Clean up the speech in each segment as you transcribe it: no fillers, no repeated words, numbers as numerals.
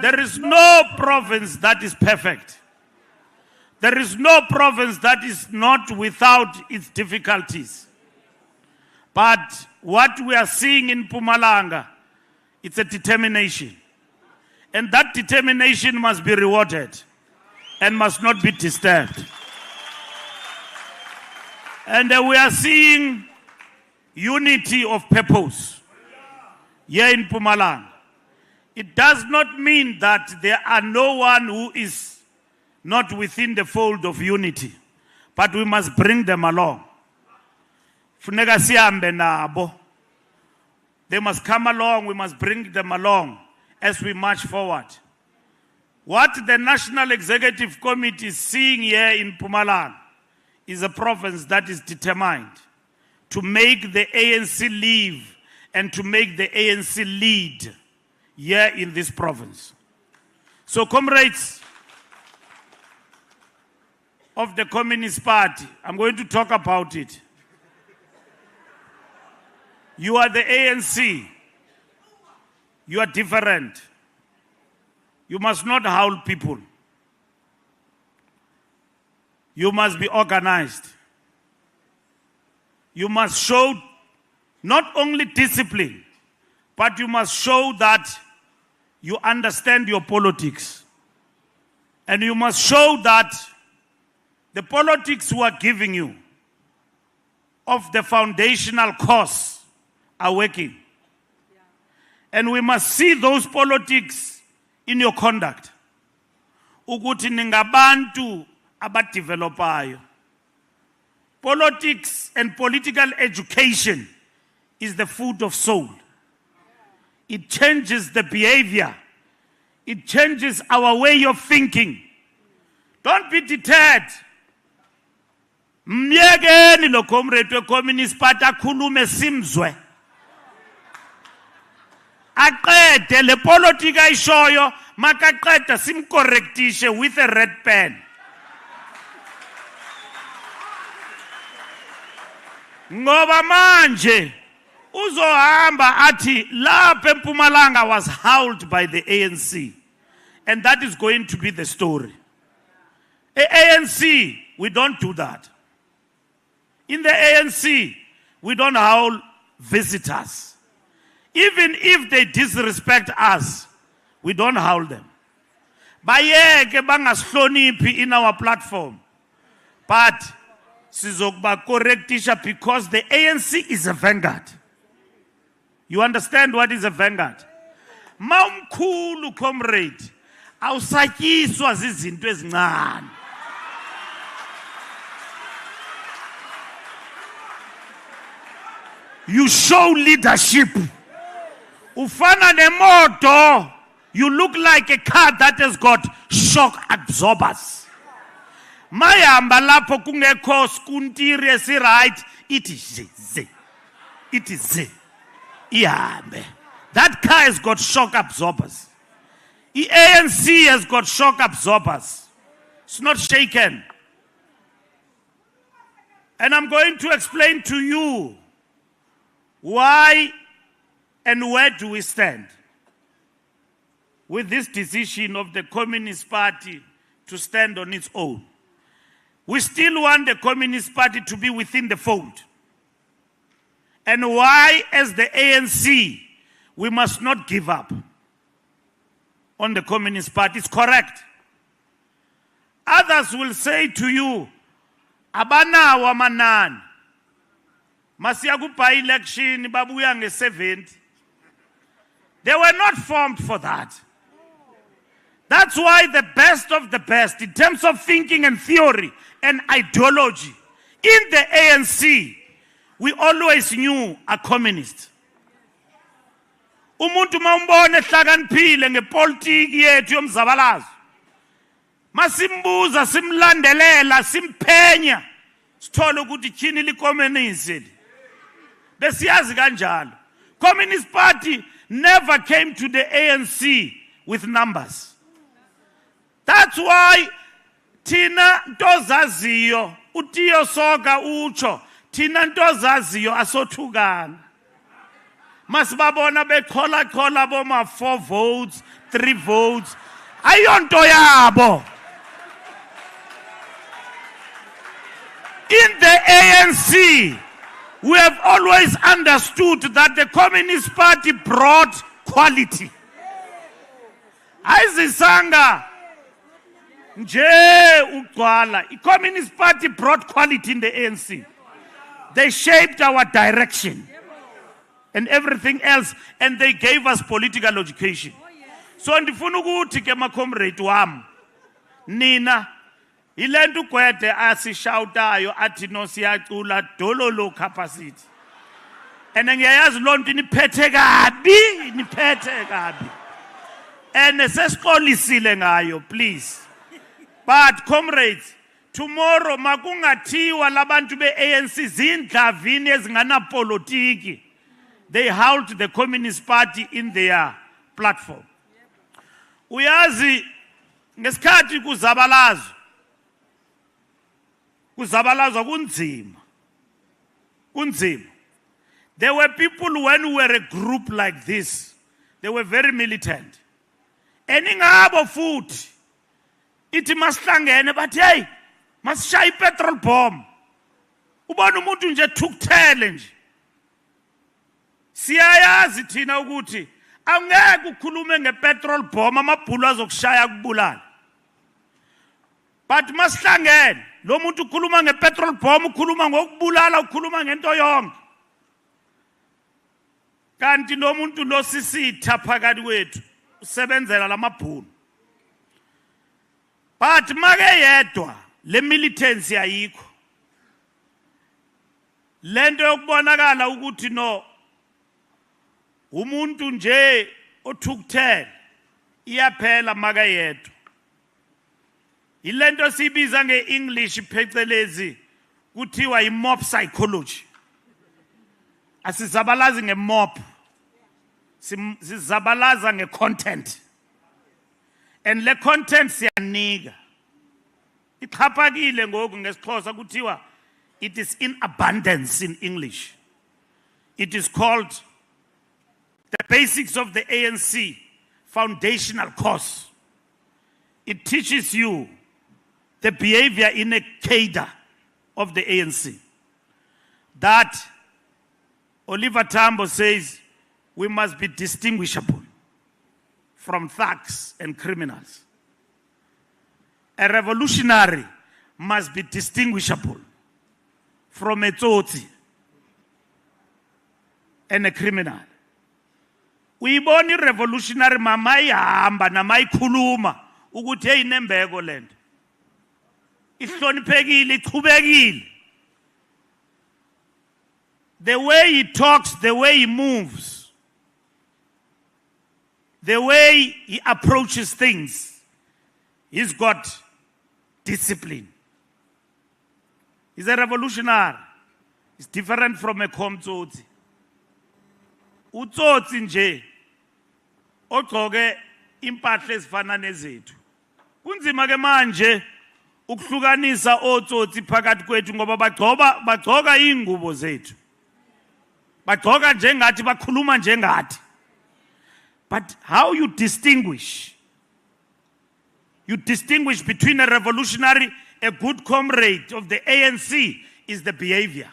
There is no province that is perfect. There is no province that is not without its difficulties. But what we are seeing in Mpumalanga, it's a determination. And that determination must be rewarded and must not be disturbed. And we are seeing unity of purpose here in Mpumalanga. It does not mean that there are no one who is not within the fold of unity, but we must bring them along. Funeka sihambe nabo. They must come along, we must bring them along as we march forward. What the National Executive Committee is seeing here in Mpumalanga is a province that is determined to make the ANC live and to make the ANC lead here in this province. So, comrades of the Communist Party, I'm going to talk about it. You are the ANC. You are different. You must not howl people. You must be organized. You must show not only discipline, but you must show that you understand your politics. And you must show that the politics we are giving you of the foundational course are working. And we must see those politics in your conduct. Ukuthi ningabantu abadevelopayo. Politics and political education is the food of soul. It changes the behavior. It changes our way of thinking. Don't be deterred. Myekeni lo comrade we Communist Party akhulume simzwe. Aqede le politika ayishoyo makaqeda simcorrectishe with a red pen. Ngoba manje uzohamba athi lapha eMpumalanga was howled by the ANC, and that is going to be the story. ANC, we don't do that. In the ANC, we don't howl visitors. Even if they disrespect us, we don't howl them. Bayeke bangahloniphi in our platform. But sizokuba correctisha because the ANC is a vanguard. You understand what is a vanguard? Mawumkhulu comrade, awusatyiswa zizinto ezincane. You show leadership. Ufana nemoto, you look like a car that has got shock absorbers. Mayamba lapho kungekho skuntiri esiright, it is ihambe. That car has got shock absorbers. The ANC has got shock absorbers. It's not shaken. And I'm going to explain to you why and where do we stand with this decision of the Communist Party to stand on its own. We still want the Communist Party to be within the fold. And why, as the ANC, we must not give up on the Communist Party. It's correct. Others will say to you, abanawo amanani. Masiya by-election babuya nge-70. They were not formed for that. That's why the best of the best, in terms of thinking and theory and ideology, in the ANC, we always knew a communist. Umuntu mawumbone ehlakaniphile ngepolitiki yethu yomzabalazo. Masimbuza, simlandelela, simphenya, sithole ukuthi tyhini li-communist. Besiyazi kanjalo. Communist Party never came to the ANC with numbers. That's why Tina ntozaziyo, utiyo soga ucho, Tina ntozaziyo asothukana. Masibabona bechola boma 4 votes, 3 votes. Ayonto yabo. In the ANC, we have always understood that the Communist Party brought quality. Ayizisanga nje ugcwala. The Communist Party brought quality in the ANC. They shaped our direction and everything else, and they gave us political education. So ndifuna ukuthi ke ma comrade wami nina ilento gwede asishawutayo athi no siyacula dololo capacity. And ngiyayazi lonto niphethe kabi. And sesixolisile ngayo, please. But comrades, tomorrow makungathiwa labantu be-ANC zindlavini ezingana politiki. They held the Communist Party in their platform. Uyazi ngesikhathi kuzabalazwa kunzima. There were people when we were a group like this, they were very militant. Eningabo futhi ithi masihlangene bathi hey masishaya petrol bomb. Ubona umuntu nje thukuthele nje. Siyayazi thina ukuthi angeke ukhulume ngepetrol bomb amabhulu azokushaya kubulala. But masihlangene lo muntu ukhuluma ngepetrol bomb ukhuluma ngokubulala ukhuluma ngento yonke. Kanti lo muntu lo sisitha phakathi kwethu usebenzela lamabhulu. But make yedwa le militancy ayikho. Lento yokubonakala ukuthi no umuntu nje othukuthele iyaphela make yedwa. Ilento sibiza ngeEnglish phecelezi kuthiwa i-mob psychology. Asizabalazi nge-mob, sizabalaza nge-content. And le content siyanika. Iqhaphakile ngoku ngesixhosa kuthiwa it is in abundance in English. It is called the basics of the ANC foundational course. It teaches you the behavior in a cadre of the ANC. That Oliver Tambo says we must be distinguishable from thugs and criminals. A revolutionary must be distinguishable from a tsotsi and a criminal. Uyibona revolutionary mama ihamba namayikhuluma ukuthi hey nembeko lento. Ihloniphekile ichubekile. The way he talks, the way he moves, the way he approaches things, he's got discipline. He's a revolutionary. He's different from a komtsotsi. Utsotsi nje ogcoke impahla ezifana nezethu. Kunzima ke manje ukuhlukanisa otsotsi phakathi kwethu ngoba bagcoka ingubo zethu. Bagcoka njengathi bakhuluma njengathi. But how you distinguish? You distinguish between a revolutionary, a good comrade of the ANC is the behavior.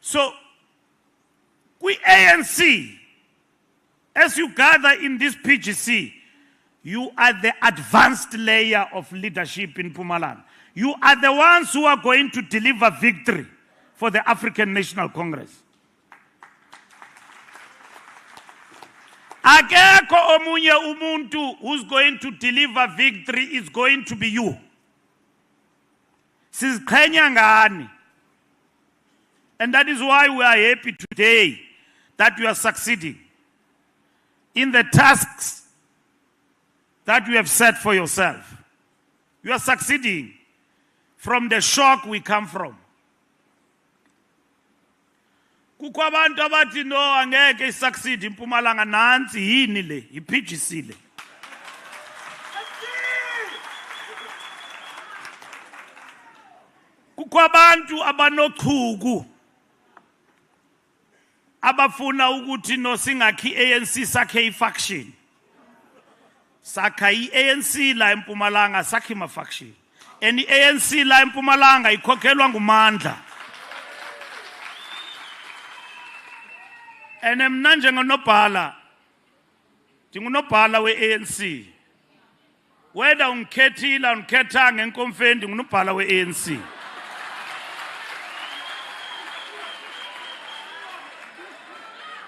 So, we ANC, as you gather in this PGC, you are the advanced layer of leadership in Mpumalanga. You are the ones who are going to deliver victory for the African National Congress. Akekho omunye umuntu who's going to deliver victory is going to be you. Siziqhenya ngani. And that is why we are happy today that you are succeeding in the tasks that you have set for yourself. You are succeeding from the shock we come from. Kukho abantu abathi no angeke isucceed iMpumalanga nansi yini le iPGC le. Kukho abantu abanochuku abafuna ukuthi no singakhi ANC sakhe faction. Sakha ANC la eMpumalanga sakhe ma faction. Any ANC la eMpumalanga ikhokhelwa ngumandla. Ene mina njengonobhala ndingunobhala we-ANC. Whether ungikhethile ungikhethanga enkomfeni ndingunobhala we-ANC.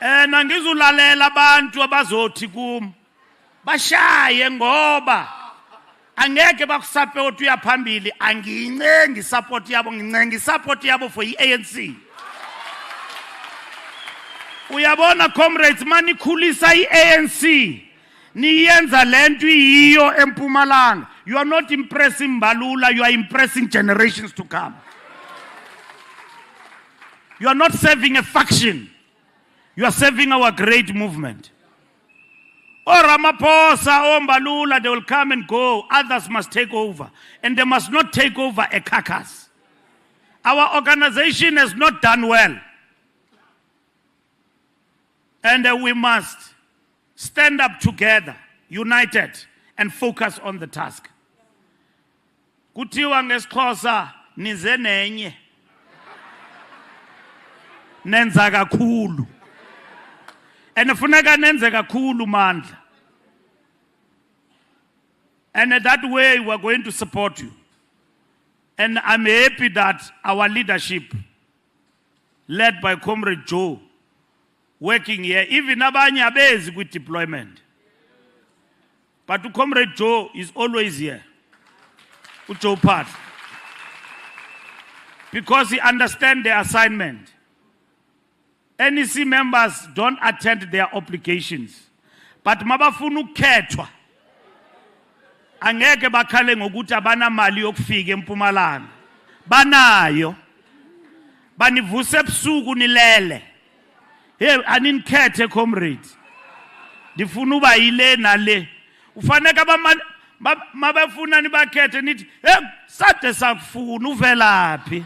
Angizulalela abantu abazothi kum bashaye ngoba angeke bakusupport uyaphambili angiyincengi support yabo ngincenga support yabo for i-ANC. Uyabona comrades manikhulisa i-ANC niyenza lento yiyo eMpumalanga. You are not impressing Mbalula, you are impressing generations to come. You are not serving a faction. You are serving our great movement. Oh Ramaphosa, oh Mbalula, they will come and go. Others must take over. And they must not take over a carcass. Our organization has not done well. And we must stand up together, united, and focus on the task. Kuthiwa ngeXhosa nize nenye. Nenza kakhulu. And funeka nenze kakhulu mandla. And that way we are going to support you. And I'm happy that our leadership, led by Comrade Joe, working here, even abanye abezi with deployment. But Comrade Joe is always here. Joe Part. Because he understands the assignment. NEC members don't attend their obligations. But mabafuna ukukhethwa. Angeke bakhale ngokuthi abana mali yokufika eMpumalanga. Banayo. Banivuse ebusuku nilele. Hey, aninikhethe comrades. Ndifuna uba yile nale. Ufaneka mabafuna nibakhethe nithi, "Hey, sade sakufuna uvelaphi?"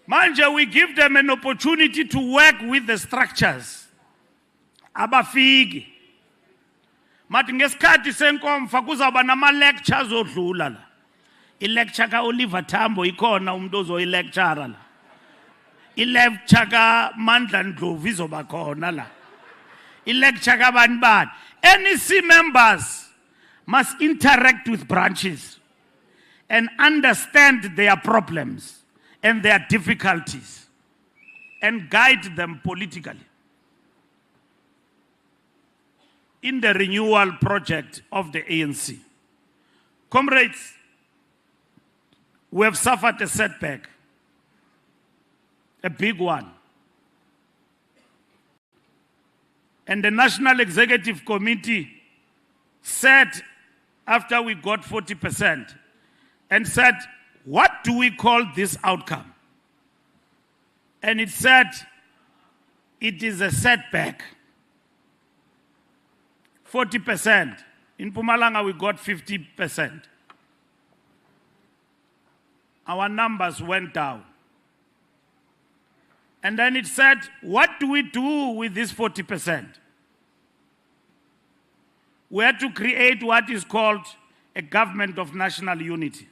Manje we give them an opportunity to work with the structures. Abafiki. Mathi ngesikhathi senkomfa kuzaba nama lectures odlula la. I-lecture ka Oliver Tambo ikhona umuntu ozoyi-lecture la. I-lecture ka Mandla Ndlovu izoba khona la. I-lecture ka bani. NEC members must interact with branches and understand their problems and their difficulties and guide them politically in the renewal project of the ANC. Comrades, we have suffered a setback, a big one. And the National Executive Committee said, after we got 40%, and said, what do we call this outcome? And it said, it is a setback. 40%. In Mpumalanga, we got 50%. Our numbers went down. And then it said, what do we do with this 40%? We had to create what is called a government of national unity.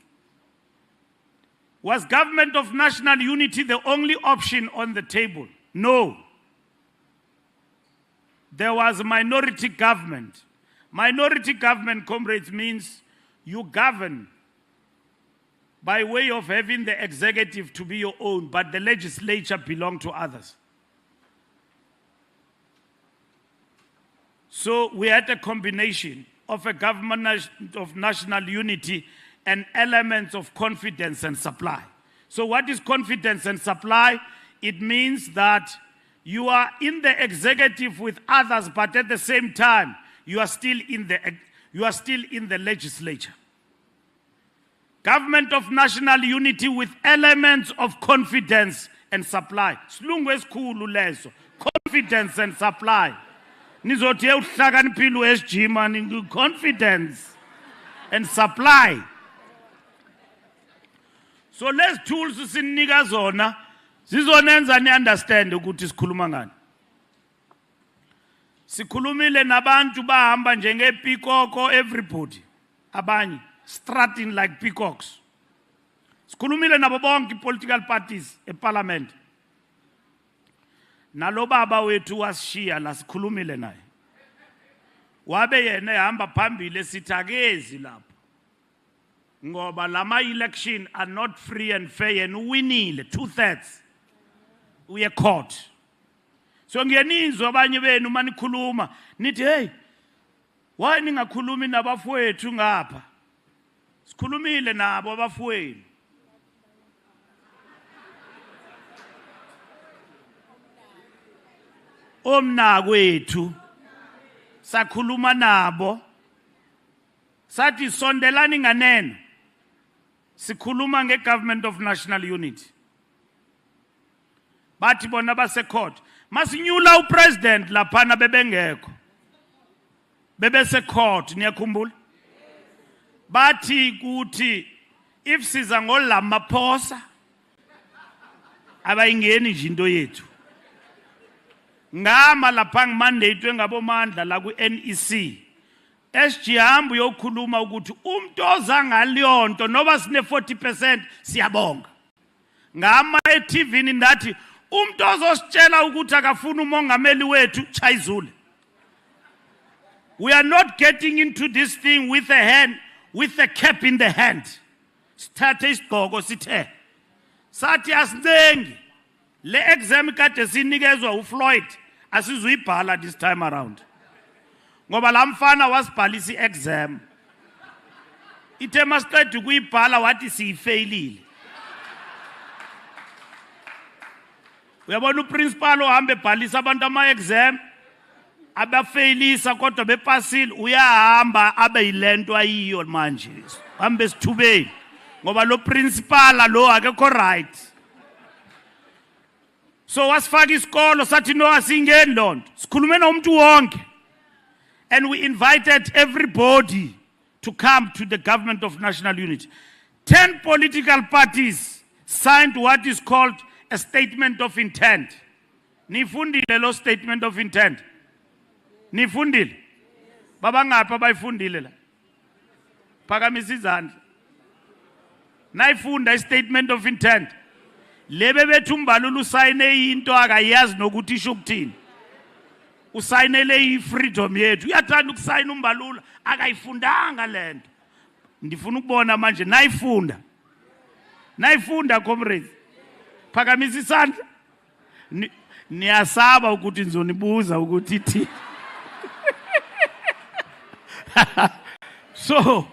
Was government of national unity the only option on the table? No. There was a minority government. Minority government, comrades, means you govern by way of having the executive to be your own, but the legislature belong to others. So we had a combination of a government of national unity and elements of confidence and supply. So what is confidence and supply? It means that you are in the executive with others, but at the same time, you are still in the legislature. Government of national unity with elements of confidence and supply. Silungu esikhulu leso. Confidence and supply. Nizothi uhlakaniphile SG man, confidence and supply. So let's tools sinika zona Sizonenza ni understand ukuthi sikhuluma ngani. Sikhulumile nabantu bahamba njengepikoko everybody. Abanye strutting like peacocks. Sikhulumile nabo bonke political parties eparliament. Nalo baba wethu wasishiya la sikhulumile naye. Wabe yena ehamba phambili sithakezi lapho. Ngoba lama election are not free and fair and winile 2/3. Uye court. So ngiyenizwa abanye benu manikhuluma nithi hey why ningakhulumi nabafowethu ngapha. Sikhulumile nabo abafowethu. Omnakwethu sakhuluma nabo sathi sondelani nganeno sikhuluma ngegovernment of national unity bathi bona base court masinyula upresident laphana bebengekho bebese court niyakhumbula bathi kuthi if siza ngolamaphosa abayingeni nje into yethu ngama lapha ngimandate ngabomandla la ku NEC SG hambu yokhuluma ukuthi umuntu ozangaliyonto noba sine 40% siyabonga ngama eTV ndathi umuntu ozositshela ukuthi akafuna umongameli wethu chayizule. We are not getting into this thing with a hand with a cap in the hand. Sithathe isigqoko sithe sathi asincengi le exam kade sinikezwa uFloyd asizuyibhala this time around ngoba lamfana wasibhalisa iexam ithe masiqeda ukuyibhala wathi siyifailile. Uyabona uprincipal ohambe ebhalisa abantu ama exam abafailisa kodwa bepasile uyahamba abe yilento ayiyo manje hambe sithubeni ngoba lo principal lo akekho right. So wasifaka isikolo sathi no asingeni lonto sikhulume nomuntu wonke and we invited everybody to come to the government of national unity. 10 political parties signed what is called a statement of intent. Nifundile lo statement of intent? Nifundile? Baba ngapha abayifundile la? Phakamisa izandla. Nayifunda i-statement of intent. Lebe bethu Mbalula usayine into akayazi nokuthi isho ukuthini. Usayinele i-freedom yethu. Uyathanda ukusayina uMbalula akayifundanga lento. Ndifuna ukubona manje nayifunda. Nayifunda comrades. Phakamisa isandla. Niyasaba ukuthi nizonibuza ukuthi ithi. So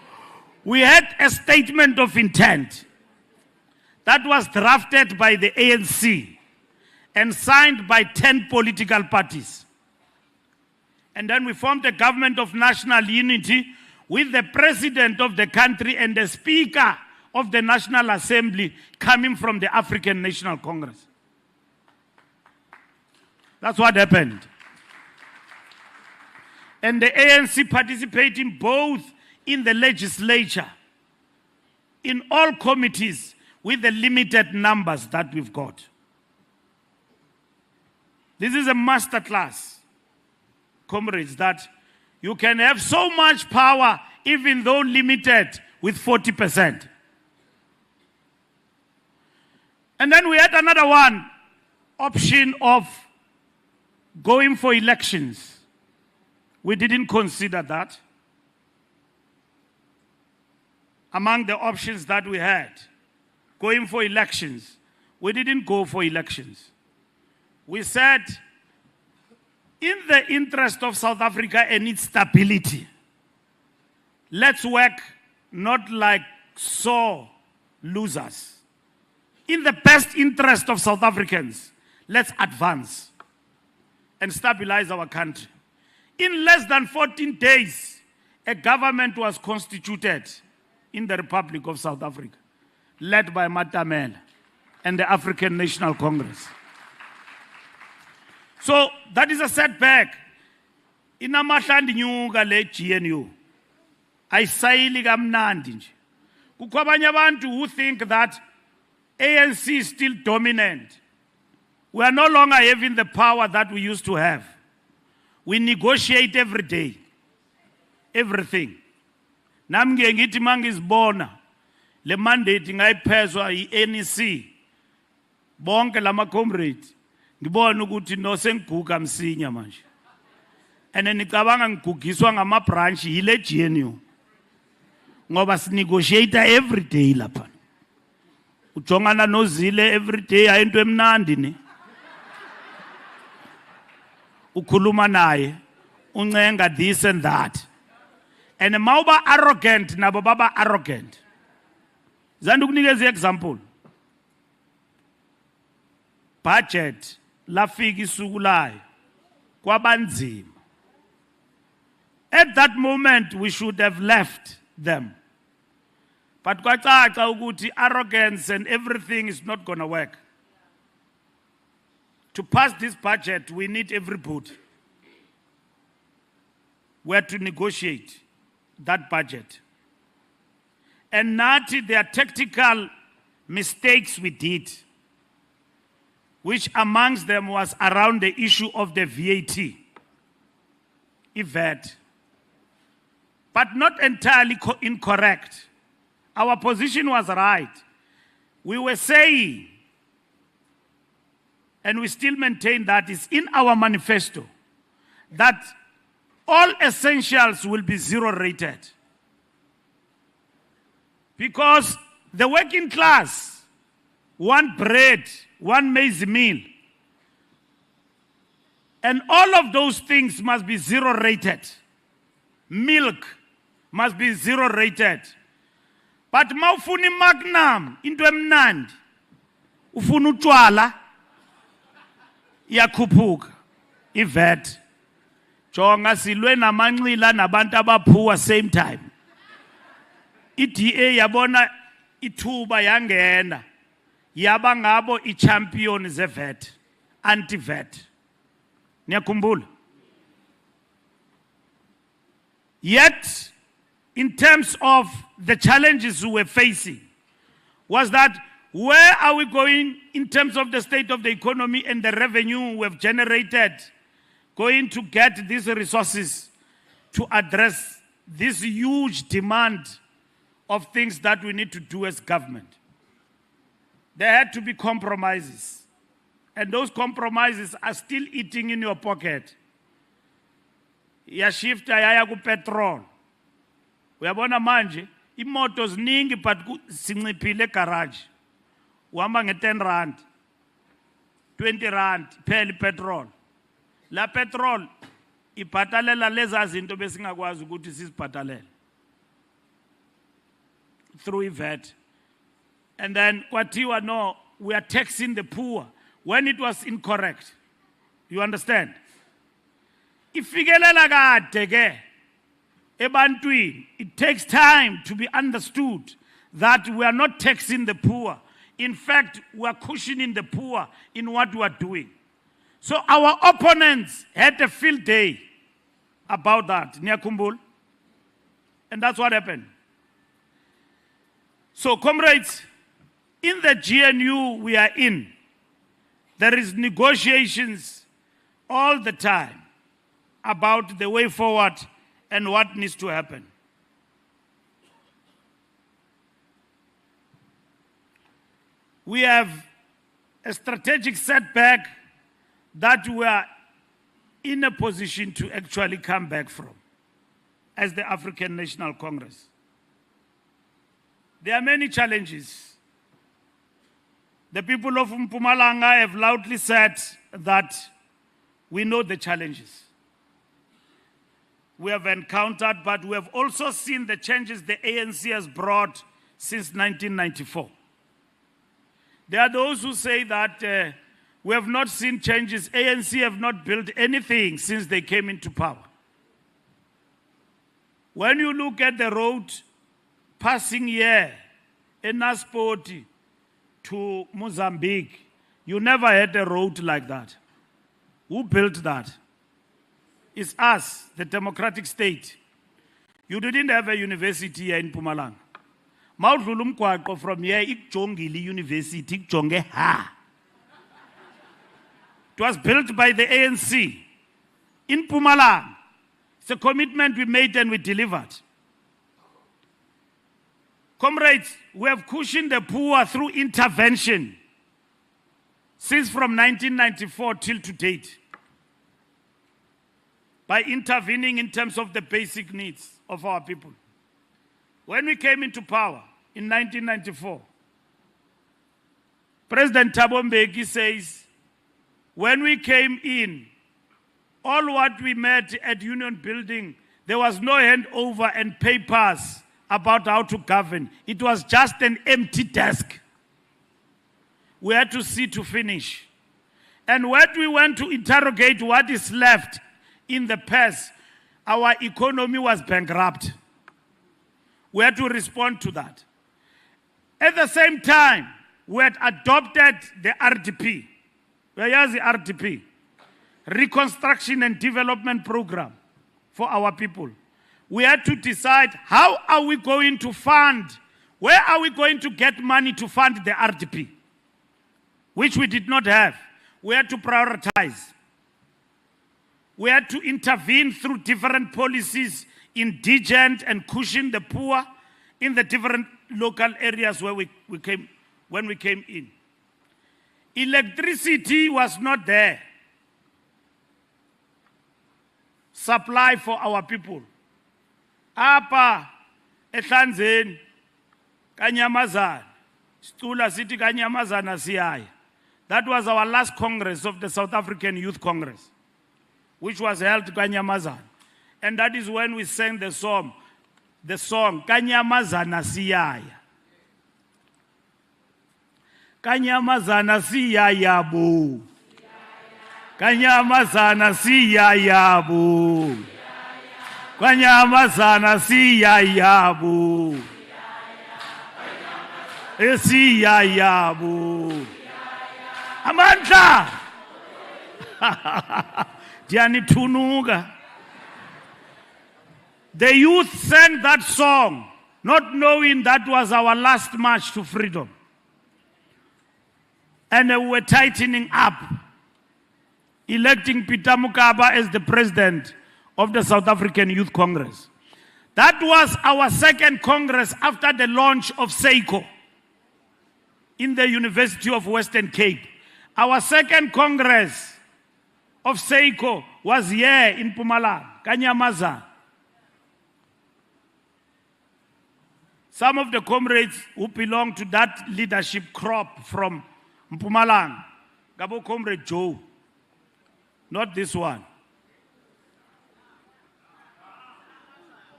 we had a statement of intent that was drafted by the ANC and signed by 10 political parties. And then we formed a government of national unity with the president of the country and the speaker of the National Assembly coming from the African National Congress. That's what happened. And the ANC participating both in the legislature, in all committees, with the limited numbers that we've got. This is a masterclass, comrades, that you can have so much power even though limited with 40%. And then we had another one, option of going for elections. We didn't consider that. Among the options that we had, going for elections, we didn't go for elections. We said, in the interest of South Africa and its stability, let's work not like sore losers. In the best interest of South Africans, let's advance and stabilize our country. In less than 14 days, a government was constituted in the Republic of South Africa, led by Matamela and the African National Congress. So that is a setback. Inamahlandi nyuka le GNU. Ayisayili kamnandi nje. Kukho abanye abantu who think that ANC is still dominant. We are no longer having the power that we used to have. We negotiate every day. Everything. Nami ngiye ngithi mangizibona le mandate ngayiphezwa i-ANC bonke lama comrades ngibona ukuthi no sengiguga msinya manje. And nicabanga ngigugiswa ngama branch yile GNU. Ngoba sinegotiate every day lapha. Ujongana noZile every day ayinto emnandi ne. Ukhuluma naye uncenga this and that. And mawuba arrogant nabo baba arrogant. Zandu kunikeza example. Budget lafika isuku layo kwabanzima. At that moment we should have left them. But kwacaca ukuthi arrogance and everything is not going to work. To pass this budget, we need everybody. We have to negotiate that budget. And not there are tactical mistakes we did, which amongst them was around the issue of the VAT. But not entirely incorrect. Our position was right. We were saying, and we still maintain that it's in our manifesto, that all essentials will be zero rated. Because the working class, one bread, one maize meal, and all of those things must be zero rated. Milk must be zero rated. But mawufuna imagnum into emnandi ufuna utshwala yakhuphuka iVAT. Jonga silwe namanxila nabantu abaphuwa same time. iDA yabona ithuba yangena yaba ngabo ichampion zeVAT, anti-VAT. Niyakhumbula? Yet, in terms of the challenges we were facing, was that where are we going in terms of the state of the economy and the revenue we have generated, going to get these resources to address this huge demand of things that we need to do as government. There had to be compromises. And those compromises are still eating in your pocket. Ya shifta yaya ku petrol. Uyabona manje imoto ziningi but sinciphile garage. Uhamba nge10 rand, 20 rand phela petrol. La petrol ibhatalela leza zinto besingakwazi ukuthi sizibhatalele through VAT. And then kwathiwa no, we are taxing the poor when it was incorrect. You understand? Ifikelela kade ke ebantwini, it takes time to be understood that we are not taxing the poor. In fact, we are cushioning the poor in what we are doing. So our opponents had a field day about that, Nyakumbul. And that's what happened. So comrades, in the GNU we are in, there is negotiations all the time about the way forward and what needs to happen. We have a strategic setback that we are in a position to actually come back from as the African National Congress. There are many challenges. The people of Mpumalanga have loudly said that we know the challenges we have encountered, but we have also seen the changes the ANC has brought since 1994. There are those who say that we have not seen changes. ANC have not built anything since they came into power. When you look at the road passing here in Naspoti to Mozambique, you never had a road like that. Who built that? It's us, the democratic state. You didn't have a university here in Mpumalanga. Maudlulu from here, ikujongile university, ikjonge ha. It was built by the ANC in Mpumalanga. It's a commitment we made and we delivered. Comrades, we have cushioned the poor through intervention since from 1994 till to date, by intervening in terms of the basic needs of our people. When we came into power in 1994, President Thabo Mbeki says, when we came in, all what we met at Union Building, there was no handover and papers about how to govern. It was just an empty desk. We had to see to finish. And when we went to interrogate what is left in the past, our economy was bankrupt. We had to respond to that. At the same time, we had adopted the RDP. Where is the RDP? Reconstruction and Development Program for our people. We had to decide, how are we going to fund, where are we going to get money to fund the RDP, which we did not have. We had to prioritize. We had to intervene through different policies, indigent and cushion the poor in the different local areas where when we came in. Electricity was not there. Supply for our people. Apa ehlanzeni kanyamazana. Stula city kanyamazana siyaya. That was our last Congress of the South African Youth Congress, which was held Kanyamazana. And that is when we sang the song Kanyamazana siyaya. Kanyamazana siyaya bu. Kanyamazana siyaya bu. Kanyamazana siyaya bu. Siyaya bu. Amandla. Diani tunuga. The youth sang that song, not knowing that was our last march to freedom. And we were tightening up, electing Peter Mokaba as the president of the South African Youth Congress. That was our second Congress after the launch of SEICO in the University of Western Cape. Our second Congress of SEICO was here in Mpumalanga, Kanyamaza. Some of the comrades who belong to that leadership crop from Mpumalanga, Gabo Comrade Joe, not this one.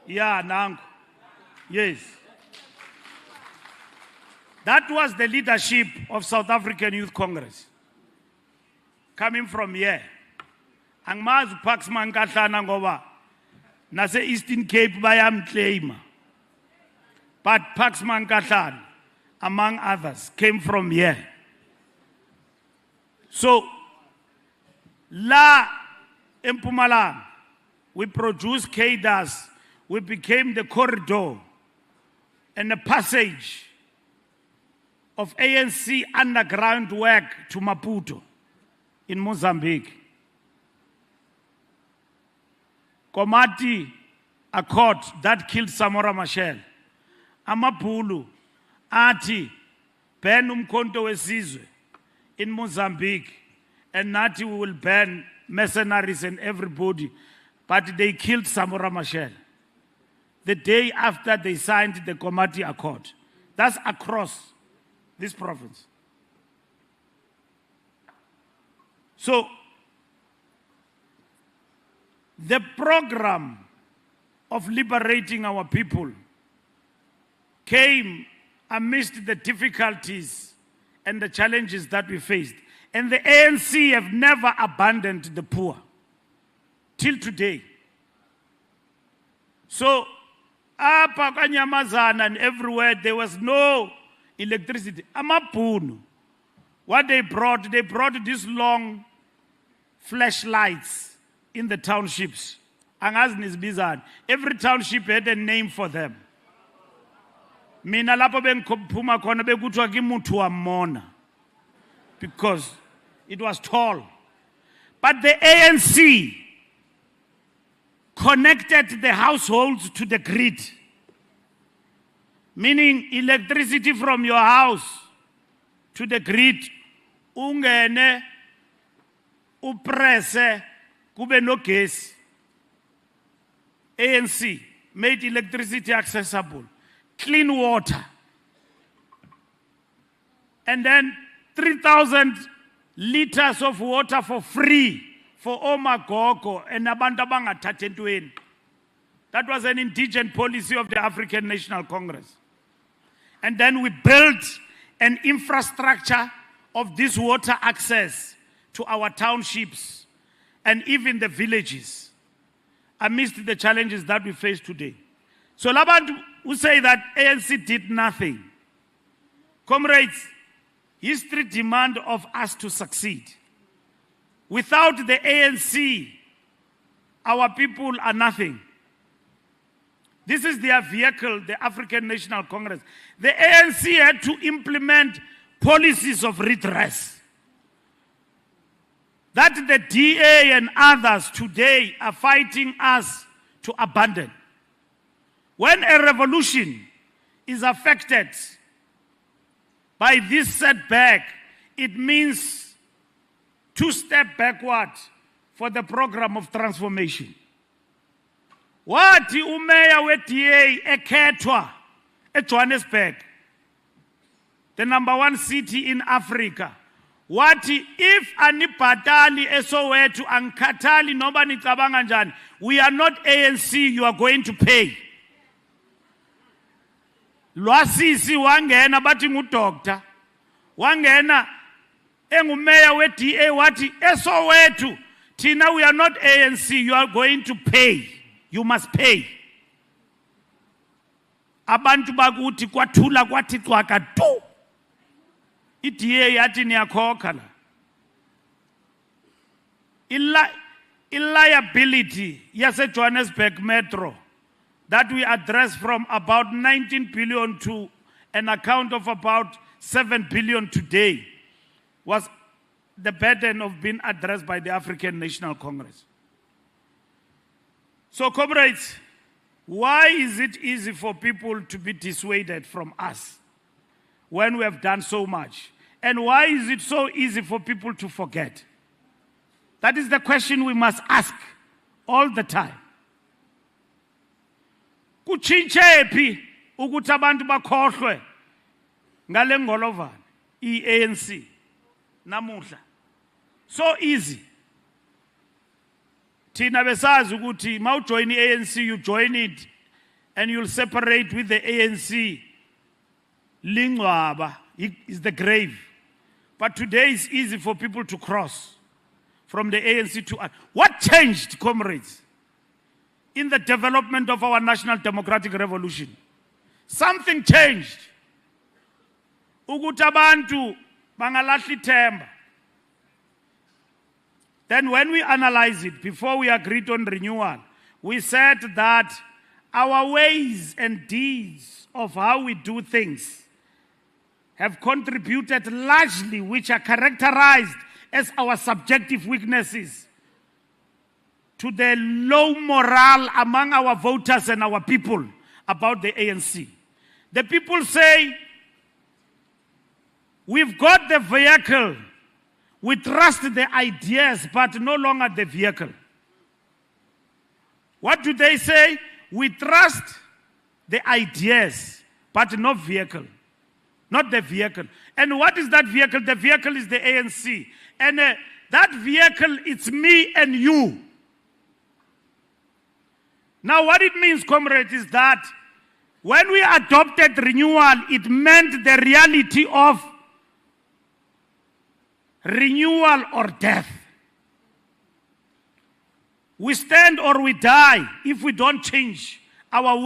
Yeah, Nango. Yes. That was the leadership of South African Youth Congress. Coming from here. Angmazu Paxman Katlana ngoba nase Eastern Cape bayamclaim. But Paxman Katlana, among others, came from here. So, La in Mpumalanga, we produced cadres. We became the corridor and the passage of ANC underground work to Maputo in Mozambique. Komati Accord that killed Samora Machel. Amapulu, Ati, Ben Umkhonto wesizwe in Mozambique, and Nati will ban mercenaries and everybody, but they killed Samora Machel the day after they signed the Komati Accord. That's across this province. So, the program of liberating our people came amidst the difficulties and the challenges that we faced. And the ANC have never abandoned the poor till today. So, Apa Kanyamazana and everywhere, there was no electricity. Amapunu. What they brought these long flashlights in the townships. Every township had a name for them. Mina lapho bengiphuma khona bekuthiwa kimuntu wamona, because it was tall But the ANC connected the households to the grid, meaning electricity from your house to the grid. Ungene, upresse, kube no gas. ANC made electricity accessible, clean water, and then 3,000 liters of water for free for Omagogo and abantu abangathatha entweni. That was an indigent policy of the African National Congress. And then we built an infrastructure of this water access to our townships and even the villages amidst the challenges that we face today. So Labantu who say that ANC did nothing. Comrades, history demands of us to succeed. Without the ANC, our people are nothing. This is their vehicle, the African National Congress. The ANC had to implement policies of redress that the DA and others today are fighting us to abandon. When a revolution is affected by this setback, it means to step backward for the program of transformation. Wathi umeya we-DA ekhethwa eJohannesburg, the #1 city in Africa. Wathi if anibhatali eSoweto angikhathali noba nicabanga njani, we are not ANC, you are going to pay. Lwasisi wangena bathi ngudoctor, wangena engumeya we-DA wathi eSoweto thina we are not ANC, you are going to pay. You must pay. Abantu bakuthi kwathula kwathi cwaka tu. I-DA yathi niyakhokha la. I-liability yase-Johannesburg Metro that we address from about 19 billion to an account of about 7 billion today was the burden of being addressed by the African National Congress. So, comrades, why is it easy for people to be dissuaded from us when we have done so much? And why is it so easy for people to forget? That is the question we must ask all the time. Kuchinche phi ukuthi abantu bakhohlwe ngale ngolovana i-ANC namuhla. So easy. Thina besazi ukuthi mawujoin i-ANC, you join it and you'll separate with the ANC. Lingwaba is the grave. But today it's easy for people to cross from the ANC to us. What changed, comrades, in the development of our national democratic revolution? Something changed. Ukuthi abantu bangalahli ithemba. Then when we analyze it, before we agreed on renewal, we said that our ways and deeds of how we do things have contributed largely, which are characterized as our subjective weaknesses, to the low morale among our voters and our people about the ANC. The people say, we've got the vehicle, we trust the ideas, but no longer the vehicle. What do they say? We trust the ideas, but no vehicle. Not the vehicle. And what is that vehicle? The vehicle is the ANC. And that vehicle, it's me and you. Now what it means, comrades, is that when we adopted renewal, it meant the reality of renewal or death. We stand or we die if we don't change our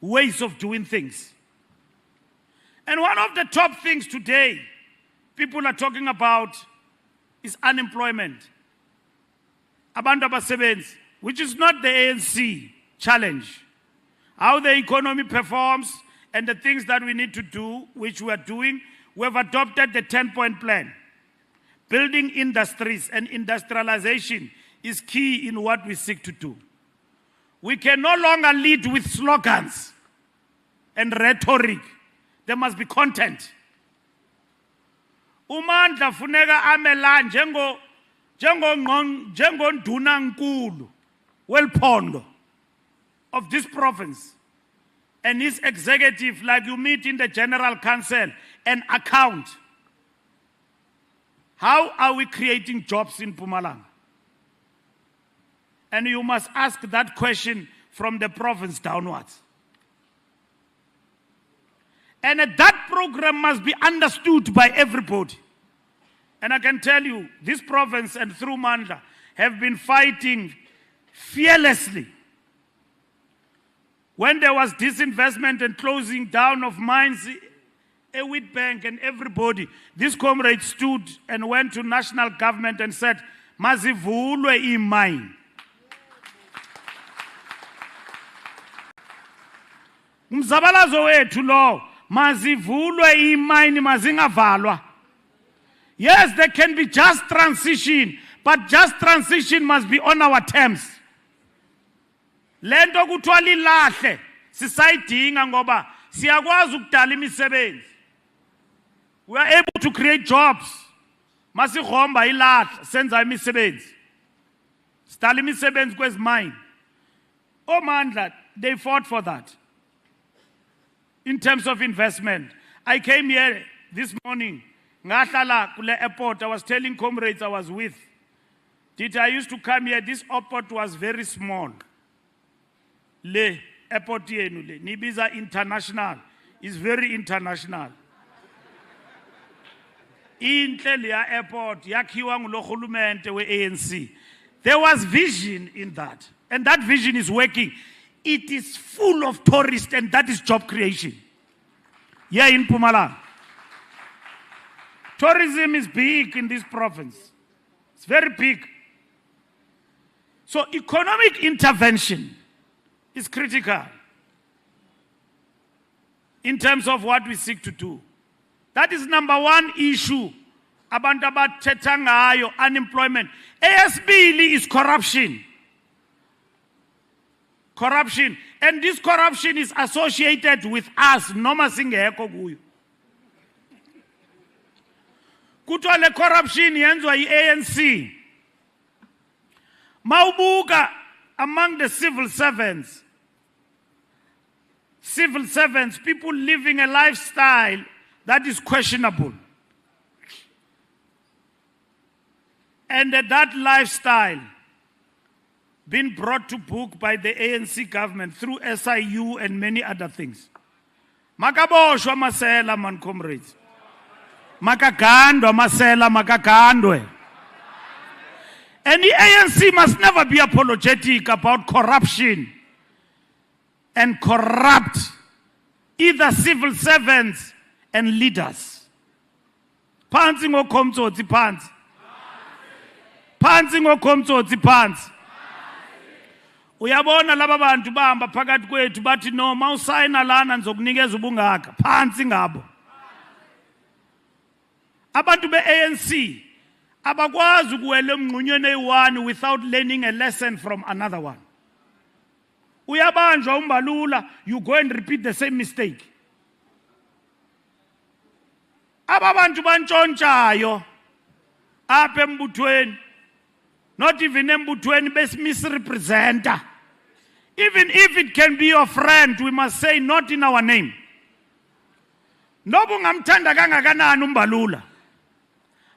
ways of doing things. And one of the top things today people are talking about is unemployment. Abantu abasebenzi, which is not the ANC challenge. How the economy performs and the things that we need to do, which we are doing. We have adopted the 10-point plan. building industries and industrialization is key in what we seek to do. We can no longer lead with slogans and rhetoric. There must be content. Umandla funeka amela njengonduna nkulu welphondo of this province and his executive, like you meet in the General Council, an account. How are we creating jobs in Mpumalanga? And you must ask that question from the province downwards. And that program must be understood by everybody. And I can tell you, this province and through Mandla have been fighting fearlessly. When there was disinvestment and closing down of mines, a wheat bank and everybody, this comrade stood and went to national government and said, mazivulwe imine. Umzabalazo wethu lo, mazivulwe imine mazingavalwa. Yes, there can be just transition, but just transition must be on our terms. Lento kuthiwa lilahle sisayidinga ngoba siyakwazi ukudala imisebenzi. We are able to create jobs. Masihomba ilahle senza imisebenzi. Sidala imisebenzi kwezimine. Omandla, they fought for that. In terms of investment, I came here this morning. Ngahlala kule airport, I was telling comrades I was with. I used to come here, this airport was very small. Le airport yenu le, Nibiza International is very international. Inhle leya airport yakhiwa ngulohulumente we ANC. There was vision in that, and that vision is working. It is full of tourists, and that is job creation. Here in Mpumalanga. Tourism is big in this province. It's very big. So economic intervention is critical in terms of what we seek to do. That is number one issue. Abantu abathetha ngayo, unemployment. ASB is corruption. Corruption. And this corruption is associated with us. Noma singekho kuyo. Kuthiwa le corruption yenziwa yi-ANC. Mawubuka among the civil servants, people living a lifestyle that is questionable. And that lifestyle been brought to book by the ANC government through SIU and many other things. Makaboshwa masela, man, comrades. Makagandwa masela, makagandwe. And the ANC must never be apologetic about corruption and corrupt either civil servants and leaders. Phansi ngokhomtsotsi phansi. Phansi ngokhomtsotsi phansi. Uyabona laba bantu bahamba phakathi kwethu bathi no mawusayina lana ngizokunikeza ubungaka. Phansi ngabo. Abantu be-ANC abakwazi ukuwela emngqunyweni eyi-1 without learning a lesson from another one. Uyabanjwa uMbalula, you go and repeat the same mistake. Aba bantu bantshontshayo apha embuthweni, not even embuthweni besimisrepresenta. Even if it can be your friend, we must say not in our name. Noba ungamthanda kangakanani uMbalula,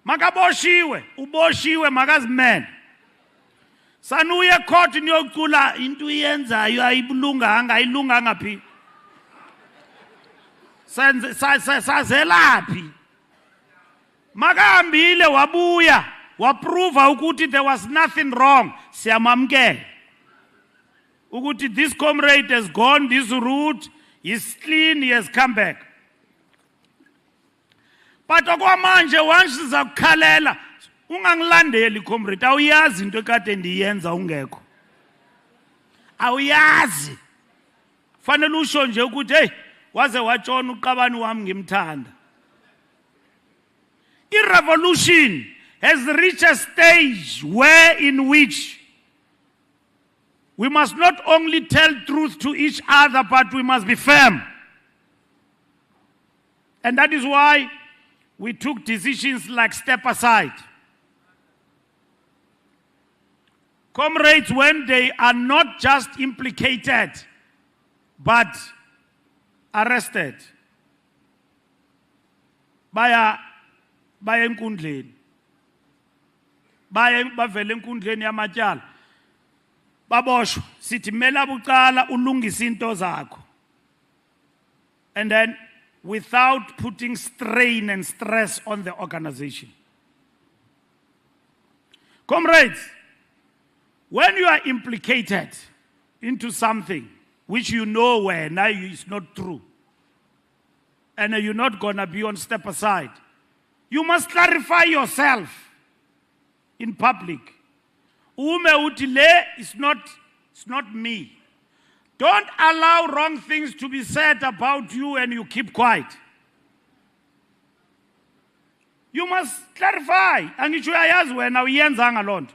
makaboshiwe, uboshiwe makazimele. Sanuye court niyocula into yenzayo ayibulunganga, ayilunganga phi. Sazelaphi. Makahambile wabuya, waprova ukuthi there was nothing wrong. Siyamamkela. Ukuthi this comrade has gone this route, he's clean, he has come back. But okwamanje once sizakukhalela, ungangilandeli comrade, awuyazi into ekade ndiyenza ungekho. Awuyazi. Fanele usho nje ukuthi hey, waze watshona uqabani wami ngimthanda. I-revolution has reached a stage where in which we must not only tell truth to each other, but we must be firm. And that is why we took decisions like step aside. Comrades, when they are not just implicated, but arrested, baya enkundleni, bavela enkundleni yamatyala, baboshwa, sithi mela bucala ulungisa into zakho. And then, without putting strain and stress on the organization. Comrades, when you are implicated into something which you know where now is not true, and you're not going to be on step aside, you must clarify yourself in public. Ume utile is not me. Don't allow wrong things to be said about you and you keep quiet. You must clarify. Angisho uyayazi wena uyenzanga lonto.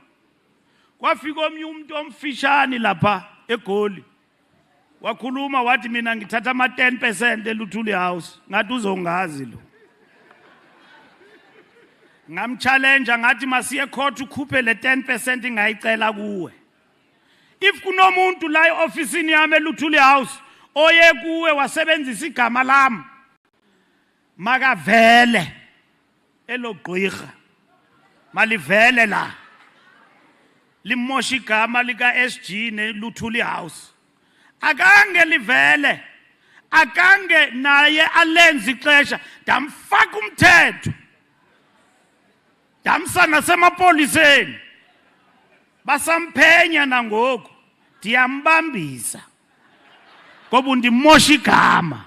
Kwafika omnye umuntu omfishani lapha eGoli. Wakhuluma wathi mina ngithatha ama 10% eLuthuli House. Ngathi uzongazi lo. Ngamchallenge ngathi masiye court ukhuphe le 10% ngayicela kuwe. If kunomuntu la eofisini yami eLuthuli House oye kuwe wasebenzisa igama lami makavele elogqirha malivele la limosha igama lika SG neLuthuli House akange livele akange naye alenza ixesha damfaka umthetho damsa nasemapoliseni basamphenya nangoku ndiyambambisa ngoba undimosha igama.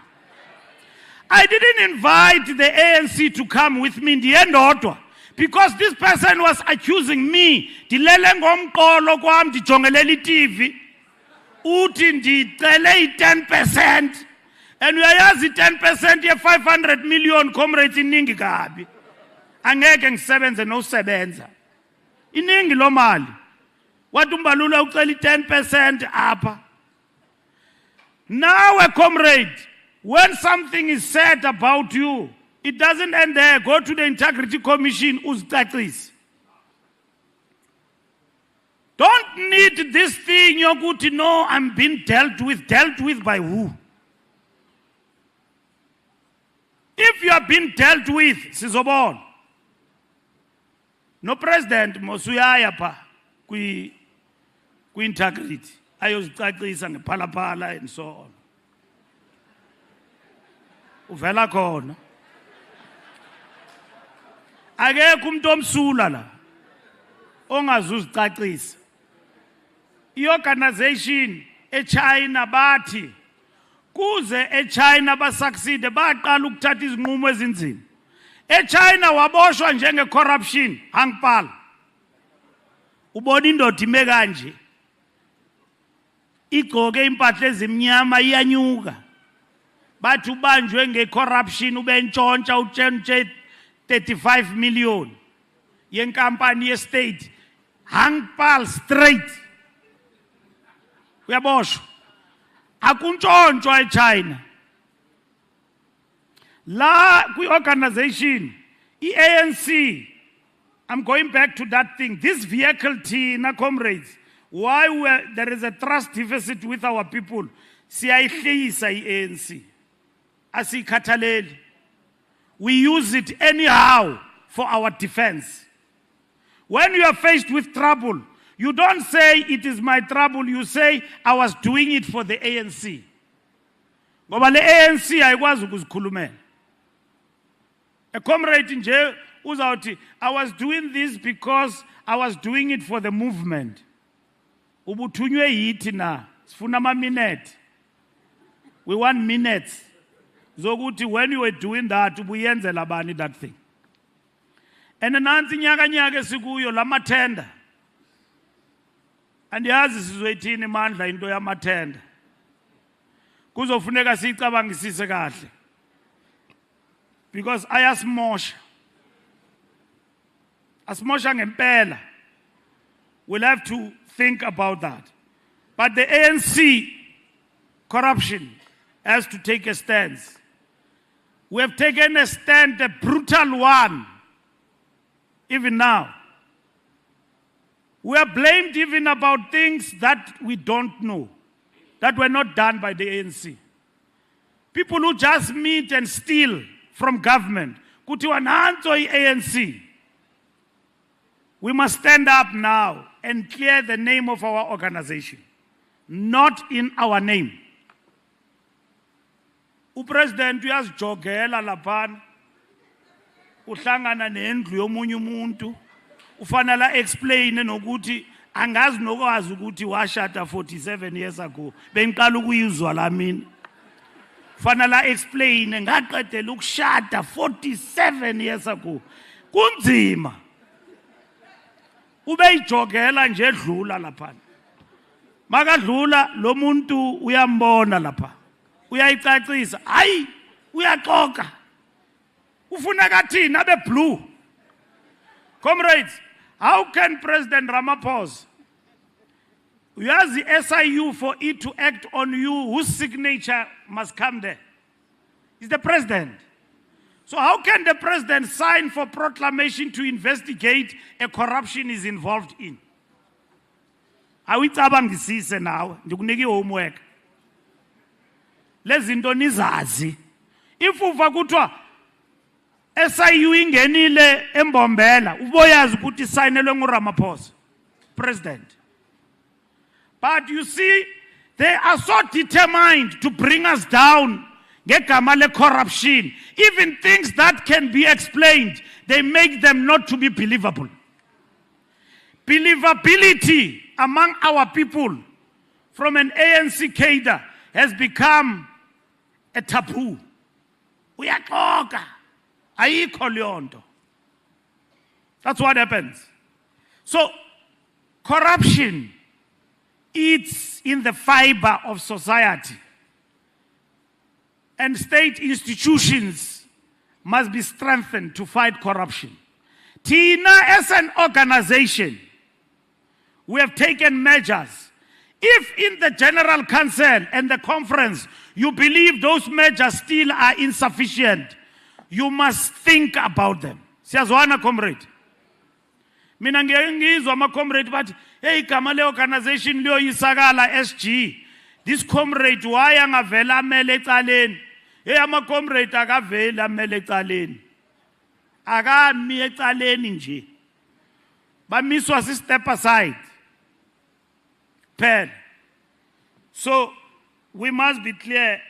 I didn't invite the ANC to come with me ndiyendodwa because this person was accusing me ndilele ngomqolo kwam ndijongelela iTV uthi ndicele i-10% and uyayazi i-10% ye-500 million comrades iningi kabi angeke ngisebenze nosebenza iningi lo mali. Wathi Mbalula ucela i-10% apha. Now a comrade, when something is said about you, it doesn't end there. Go to the Integrity Commission, uzicacise. Don't need this thing, you're good to know I'm being dealt with. Dealt with by who? If you are being dealt with, sizobona. No president mosuyaya pa ku-integrity ayozicacisa ngephalaphala and so on. Uvela khona. Akekho umuntu omsula la ongazuzicacisa. I-organization eChina bathi kuze eChina basucceed baqala ukuthatha izinqumo ezinzima. eChina waboshwa njenge-corruption hangpala. Ubona indoda ime kanje igqoke impahla ezimnyama iyanyuka bathi ubanjwe nge-corruption ubentshontsha utshentshhe 35 million yenkampani ye-state hangpal straight uyaboshwa akuntshontshwa eChina. La kwi-organization i-ANC, I'm going back to that thing. This vehicle Tina, comrades, why there is a trust deficit with our people. Siyayihlisa i-ANC. Asikhathaleli. We use it anyhow for our defense. When you are faced with trouble, you don't say it is my trouble, you say I was doing it for the ANC. Ngoba le ANC ayikwazi ukuzikhulumela. A comrade nje uzawuthi I was doing this because I was doing it for the movement. Ubuthunywe yithi na sifuna ama-minute. We want minutes. Zokuthi when you were doing that ubuyenzela bani that thing. And nansi nyaka esikuyo lamathenda. Andiyazi sizoyithini mandla into yamathenda. Kuzofuneka siyicabangisise kahle. Because ayasimosha Asimosha ngempela. We'll have to think about that. But the ANC corruption has to take a stance. We have taken a stand, a brutal one, even now. We are blamed even about things that we don't know, that were not done by the ANC. People who just meet and steal from government. Kuthiwa nanso i-ANC. We must stand up now and clear the name of our organization, not in our name. Upresident uyazijogela laphana uhlangana nendlu yomunye umuntu ufanele explain nokuthi angazi nokwazi ukuthi washada 47 years ago bengiqala ukuyizwa la mina ufanele explain ngaqedela ukushada 47 years ago kunzima ube ijogela nje edlula laphana makadlula lo muntu uyambona lapha uyayicacisa hayi uyaxoka ufuna kathini abe blue. Comrades, how can President Ramaphosa use the SIU for it to act on you whose signature must come there? He's the president. So how can the president sign for proclamation to investigate a corruption he's involved in? Awucabangisise nawe ndikunike homework. Lezinto nizazi. If uva kuthiwa SIU ingenile embombela uboyazi ukuthi isayinelwe nguRamaphosa president. But you see, they are so determined to bring us down ngegama le corruption. Even things that can be explained, they make them not to be believable. Believability among our people from an ANC cadre has become a taboo. Uyaxoka ayikho leyo nto. That's what happens. So corruption eats in the fiber of society, and state institutions must be strengthened to fight corruption. Tina, as an organization, we have taken measures. If in the General Council and the conference you believe those measures still are insufficient, you must think about them. Siyazwana, comrade. Mina ngiyizwa ama-comrade bathi, hey, igama le organization liyo yisakala SG. This comrade waya ngavela amele ecaleni. Hey, ama-comrade akavela amele ecaleni. Akami ecaleni nje. Bamiswa si-step aside. Pen. So we must be clear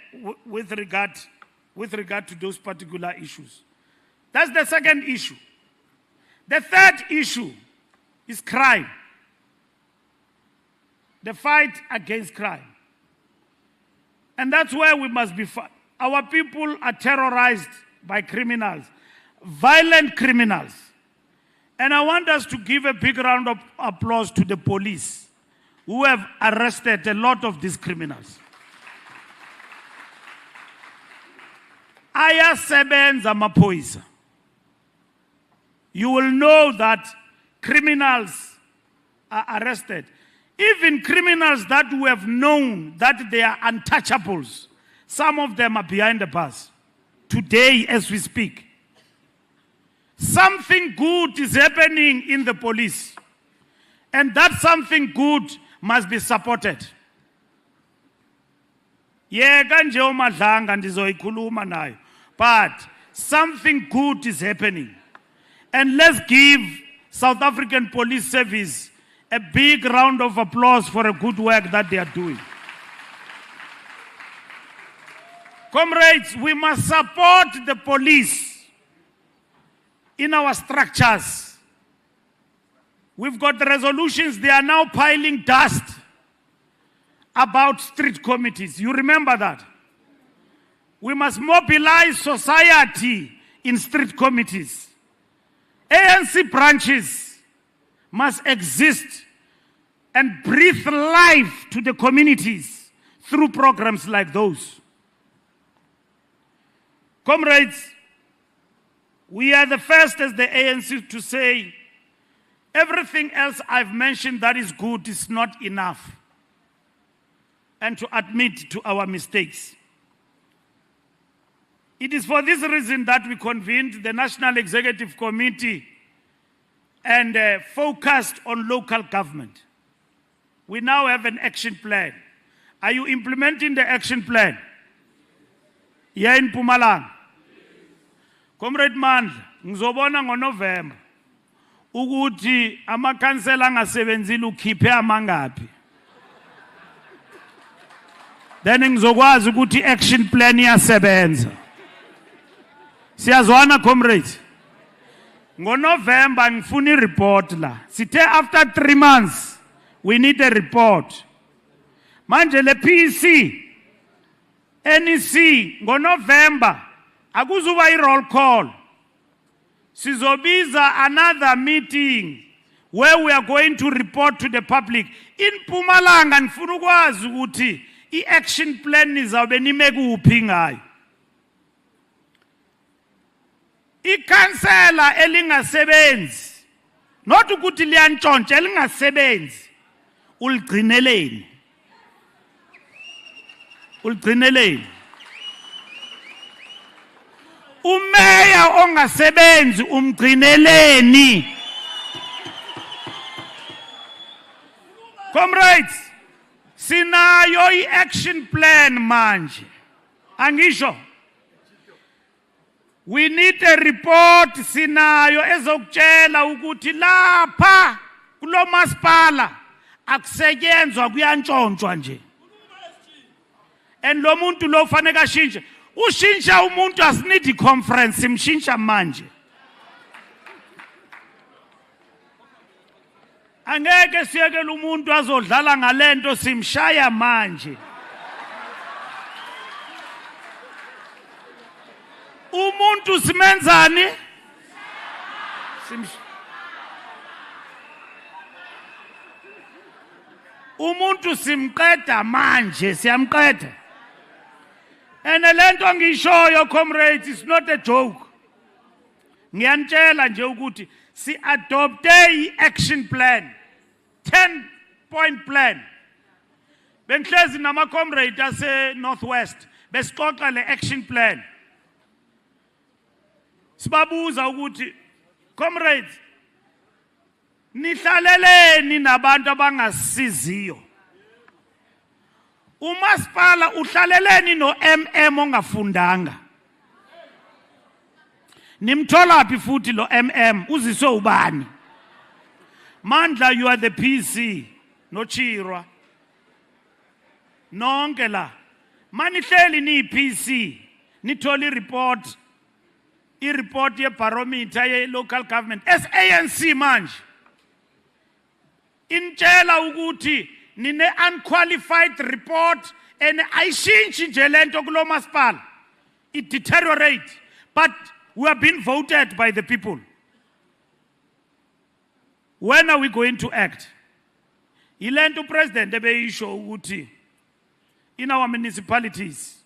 with regard to those particular issues. That's the second issue. The third issue is crime. The fight against crime. And that's where we must be. Our people are terrorized by criminals, violent criminals. And I want us to give a big round of applause to the police who have arrested a lot of these criminals. Ayasebenza amaphoyisa. You will know that criminals are arrested. Even criminals that we have known that they are untouchables, some of them are behind the bars. Today, as we speak, something good is happening in the police. And that something good must be supported. Yeka nje umadlanga ndizoyikhuluma nayo. But something good is happening. And let's give South African Police Service a big round of applause for the good work that they are doing. Comrades, we must support the police in our structures. We've got the resolutions, they are now piling dust about street committees. You remember that? We must mobilize society in street committees. ANC branches must exist and breathe life to the communities through programs like those. Comrades, we are the first as the ANC to say Everything else I've mentioned that is good is not enough. And to admit to our mistakes. It is for this reason that we convened the National Executive Committee and focused on local government. We now have an action plan. Are you implementing the action plan? Here in Mpumalanga. Comrade Mandla, ngizobona ngoNovember ukuthi amakhansela angasebenzile ukhiphe amangaphi. Then ngizokwazi ukuthi action plan iyasebenza. Siyazwana comrades. NgoNovember ngifuna report la. Sithe after 3 months we need a report. Manje le PC NEC ngoNovember akuzuba i-roll call. Sizobiza another meeting where we are going to report to the public. In Mpumalanga ngifuna ukwazi ukuthi i-action plan nizawube nime kuphi ngayo. Ikhansela elingasebenzi not ukuthi liyantshontsha elingasebenzi uligcineleni. Uligcineleni. Umeya ongasebenzi umgcineleni. Comrades, sinayo i-action plan manje. Angisho. We need a report sinayo ezokutshela ukuthi lapha kulo masipala akusetyenzwa kuyantshontshwa nje. And lo muntu lo fanele kashintshe. Ushintsha umuntu asinidi conference simshintsha manje. Angeke siyekele umuntu azodlala ngalento simshaya manje. Umuntu simenzani? Umuntu simqeda manje, siyamqeda. And lento ngishoyo comrades, it's not a joke. Ngiyanitshela nje ukuthi si adopte i-action plan, 10-point plan. Bengihlezi nama comrades ase Northwest, besixoxa le action plan. Sibabuza ukuthi comrades nihlaleleni nabantu abangasiziyo. Umasipala uhlaleleni no MM ongafundanga. Nimthola phi futhi lo MM uziswe ubani? Mandla, you are the PC no Chirwa. Nonke la. Manihleli ni PC nitholi report. I-report ye-barometer ye-local government as ANC manje intshela ukuthi nine unqualified report and ayishintshi nje lento kulo masipala. It deteriorate, but we have been voted by the people. When are we going to act? Ilento president ebeyisho ukuthi in our municipalities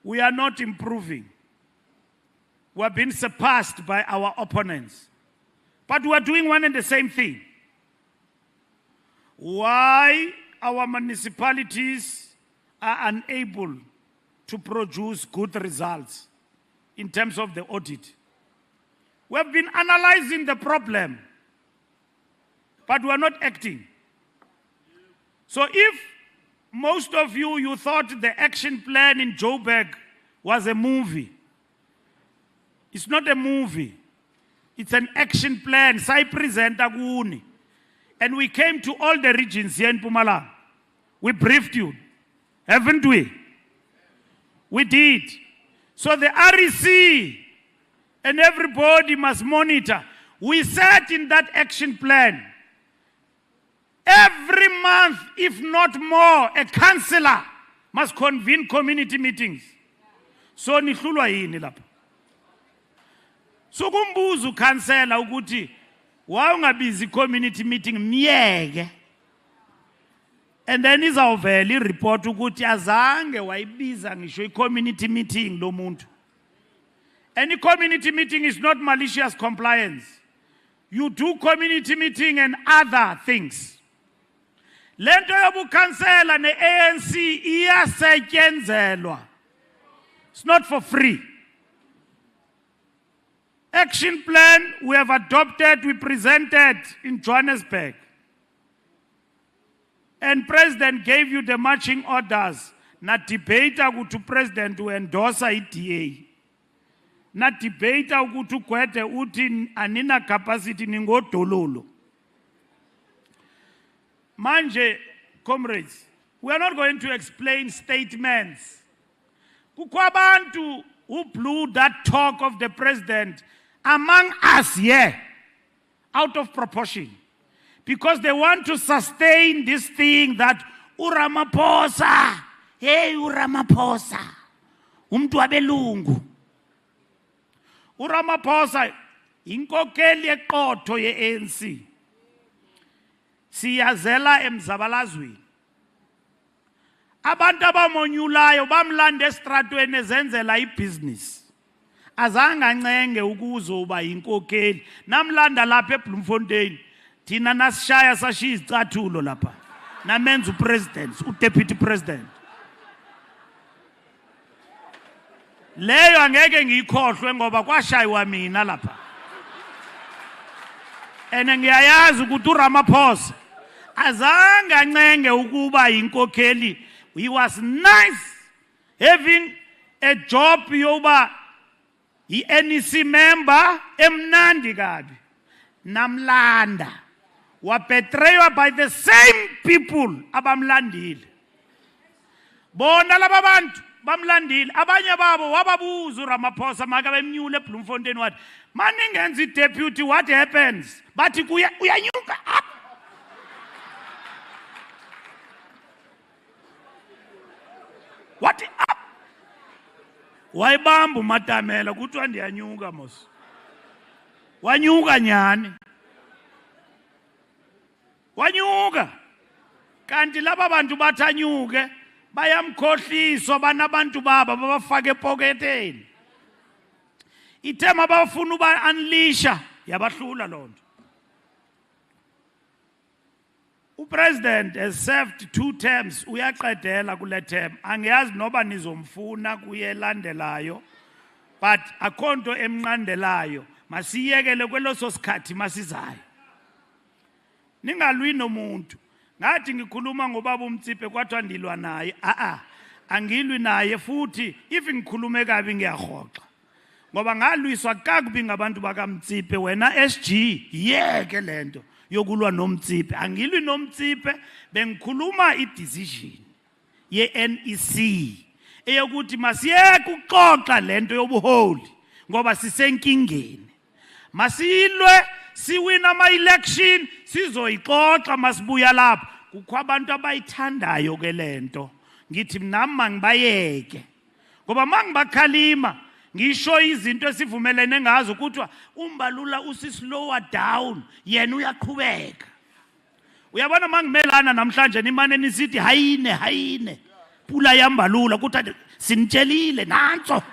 we are not improving. We have been surpassed by our opponents. But we are doing one and the same thing. Why our municipalities are unable to produce good results in terms of the audit. We have been analyzing the problem, but we are not acting. So if most of you thought the action plan in Joburg was a movie, it's not a movie. It's an action plan. Sai presenta kuni. And we came to all the regions here in Mpumalanga. We briefed you. Haven't we? We did. So the REC and everybody must monitor. We said in that action plan, every month, if not more, a councillor must convene community meetings. So nihlulwa yini lapha? So kumbuza ukhansela ukuthi wawungabizi community meeting miyeke. And then izawuvela i-report ukuthi azange wayibiza ngisho i-community meeting lo muntu. And i-community meeting is not malicious compliance. you do community meeting and other things. Lento yobukhansela ne-ANC iyasetyenzelwa. It's not for free. Action plan we have adopted, we presented in Johannesburg. And President gave you the marching orders. Na debate ukuthi President to endorse i-DA. Na debate ukuthi uGwede uthi anina capacity ningodololo. Manje, comrades, we are not going to explain statements. Kukho abantu who blew that talk of the president among us here out of proportion. Because they want to sustain this thing that uRamaphosa, hey uRamaphosa, umntu wabelungu. uRamaphosa inkokeli eqotho ye-ANC. Siyazela emzabalazweni. Abantu abamonyulayo bamlanda estratweni ezenzela ibhizinisi. Azange ancenge ukuzoba inkokeli. Namlanda lapha eBloemfontein. Thina nasishaya sashiya izicathulo lapha. Namenza upresident, udeputy president. Leyo angeke ngiyikhohlwe ngoba kwashaywa mina lapha. Ngiyayazi ukuthi uRamaphosa azange ancenge ukuba inkokeli. He was nice having a job yoba i-NEC member emnandi kabi. Namlanda wabetraywa by the same people abamlandile. Bona laba bantu bamlandile, abanye babo wababuza uRamaphosa maka bemnyule eBloemfontein wathi maningenza i-deputy, what happens? Bathi uyanyuka up. What up? Wayibamba uMatamela kuthiwa ndiyanyuka mos. Wanyuka nyani. Wanyuka. Kanti laba bantu bathanyuke bayamkhohliswa banabantu baba babafaka epoketeni. Ithema bafuna uba unleasha yabahlula lonto. President has served 2 terms. Uyaqedela kule term. Angiyazi noba nizomfuna kuyelandelayo. But akhonto emnqandelayo. Masiyekele kweloso sikhathi masizayo. Ningalwi nomuntu. Ngathi ngikhuluma ngobaba uMtsipe kwathiwa ndilwa naye. Angilwi naye futhi if ngikhulume kabi ngiyarhoxa. Ngoba ngalwiswa kakubi ngabantu bakaMtsipe wena SG yeke lento. Yokulwa noMtsipe angilwi noMtsipe bengikhuluma i-decision ye-NEC eyokuthi masiyeke ukuxoxa lento yobuholi ngoba sisenkingeni. Masilwe siwina ama-election sizoyixoxa masibuya lapha. Kukho abantu abayithandayo ke lento. Ngithi nami mangibayeke ngoba mangibakhalima ngisho izinto esivumelene ngazo kuthiwa uMbalula usislower down yena uyaqhubeka. Uyabona mangimelana namhlanje nimane nisithi hayine pula yaMbalula kuthi sinitshelile nanso.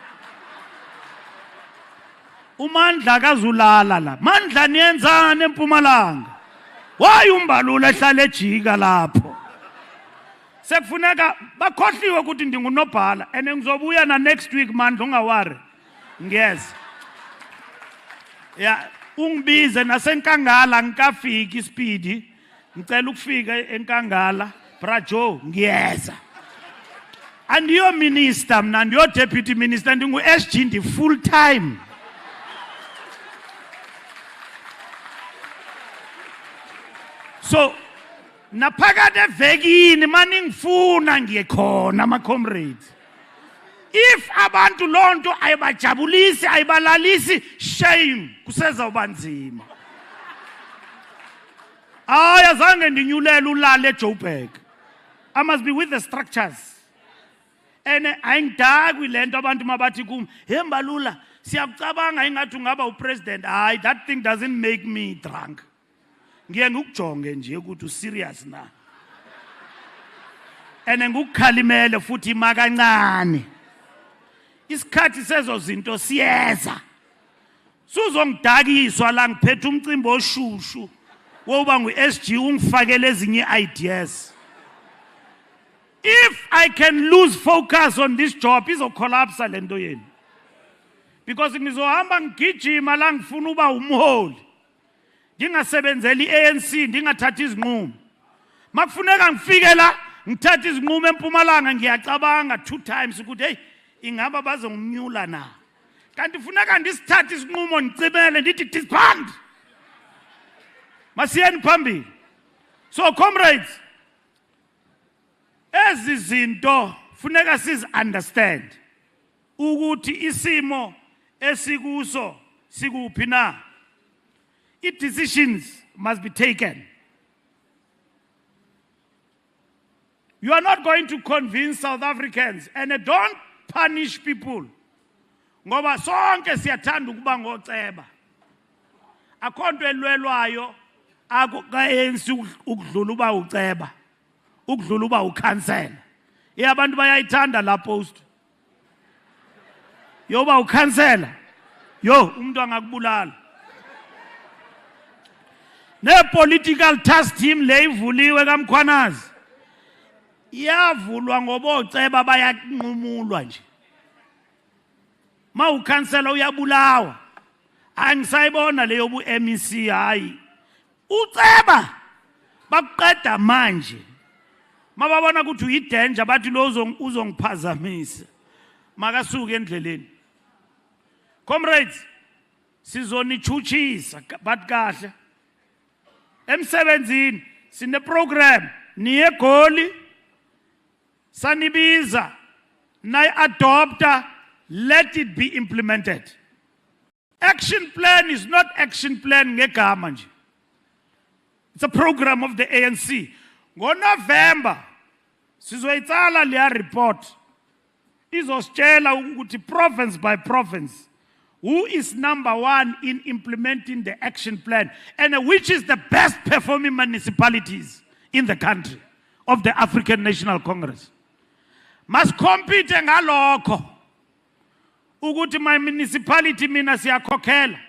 uMandla kazulala la. Mandla niyenzani eMpumalanga? Why uMbalula ehlala ejika lapho? Sekufuneka bakhohliwe ukuthi ndingunobhala and ngizobuya na next week Mandla ungawari. Yes. Yeah, ungibize nasenkangala ngikafiki ispeed. Ngicela ukufika enkangala. Brajo ngiyeza. Andiyo minister mna ndiyo deputy minister ndingu SG ndi full time. So naphakade evekini maningifuna ngiyekhona ama comrades. If abantu lonto ayibajabulisi ayibalalisi shame kuseza ubanzima. Ayazange ndinyulela ulala eJoburg. I must be with the structures. And ayingidakwi lento abantu mabathi kum Mbalula siyakucabanga ingathi ungaba upresident. Hayi, that thing doesn't make me drunk. Ngiye ngikujonge nje ukuthi userious na. And ngikukhalimele futhi makancane. Isikhathi sezo zinto siyeza. Suzongidakiswa la ngiphethe umcimbi oshushu wokuba ngu-SG ungifakele ezinye ideas. If I can lose focus on this job, izocollapse le nto yenu. Because ngizohamba ngigijima la ngifuna uba umholi. Ngingasebenzeli i-ANC, ndingathathi izinqumo. Makufuneka ngifike la ngithatha izinqumo eMpumalanga ngiyacabanga 2 times ukuthi hey ingaba bazonginyula na. Kanti funeka ndisithathe isinqumo ngicibele ndithi disband. Masiyeni phambili. So comrades, ezi zinto funeka sizi understand ukuthi isimo esikuso sikuphi na. Decisions must be taken. You are not going to convince South Africans, and don't punish people. Ngoba sonke siyathanda ukuba ngoceba. Akho nto elwelwayo ka-ANC ukudlula uba uceba, ukudlula uba ukhansela. Abantu bayayithanda la post. Yoba ukhansela, yo umuntu angakubulala. Ne-political task team le ivuliwe kaMkhwanazi. Iyavulwa ngoba oceba bayanqumulwa nje. Ma ukhansela uyabulawa. Angisayibona leyo bu-MEC hayi. Uceba bakuqeda manje. Mababona ukuthi uyidanger bathi lo uzongiphazamisa. Makasuke endleleni. Comrades, sizonichuchisa but kahle. Emsebenzini sine program niye goli sanibiza nayi adopta, let it be implemented. Action plan is not action plan ngegama nje. It's a program of the ANC. NgoNovember sizoyitsala leya report izositshela ukuthi province by province who is #1 in implementing the action plan and which is the best performing municipalities in the country of the African National Congress. Must compete ngalokho ukuthi my municipality mina siyakhokhela.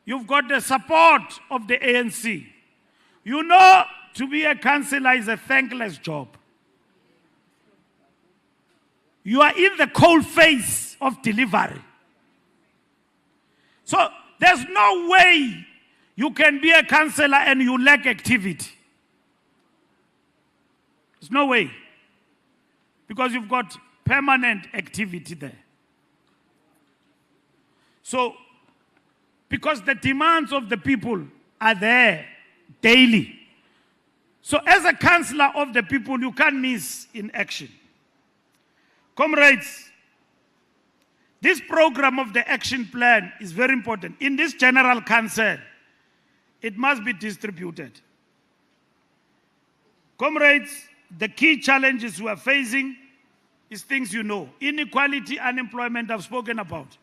You've got the support of the ANC. You know, to be a councillor is a thankless job. You are in the cold face of delivery. So there's no way you can be a councillor and you lack activity. There's no way. Because you've got permanent activity there. So, because the demands of the people are there daily. So as a councillor of the people, you can't miss in action. Comrades, this program of the action plan is very important. In this general council, it must be distributed. Comrades, the key challenges we are facing is things you know. Inequality, unemployment, I've spoken about.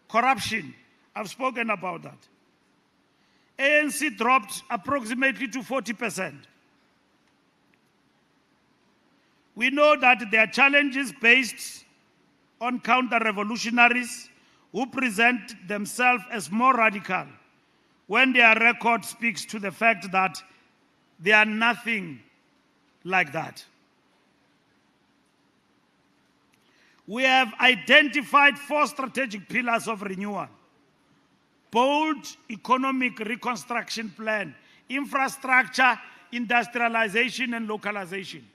Corruption, I've spoken about that. ANC dropped approximately to 40%. We know that there are challenges based on counter-revolutionaries who present themselves as more radical when their record speaks to the fact that they are nothing like that. We have identified 4 strategic pillars of renewal. Bold economic reconstruction plan, infrastructure, industrialization, and localization.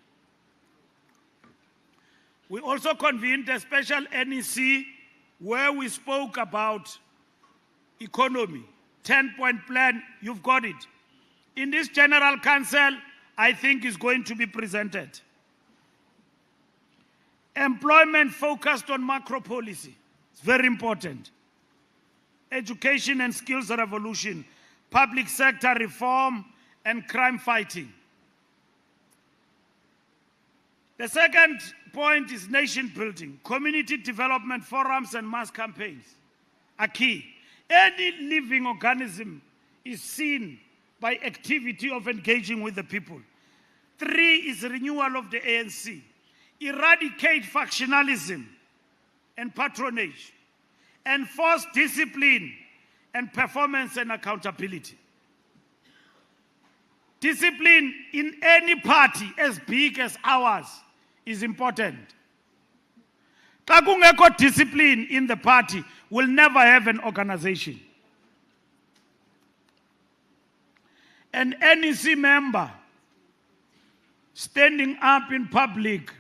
We also convened a special NEC where we spoke about economy. 10-point plan, you've got it. In this General Council, I think is going to be presented. Employment focused on macro policy. It's very important. Education and skills revolution, public sector reform, and crime fighting. The second point is nation building. Community development forums and mass campaigns are key. Any living organism is seen by activity of engaging with the people. 3 is renewal of the ANC. Eradicate factionalism and patronage. enforce discipline and performance and accountability. Discipline in any party as big as ours is important. Xa kungekho discipline in the party, we'll never have an organization. An NEC member standing up in public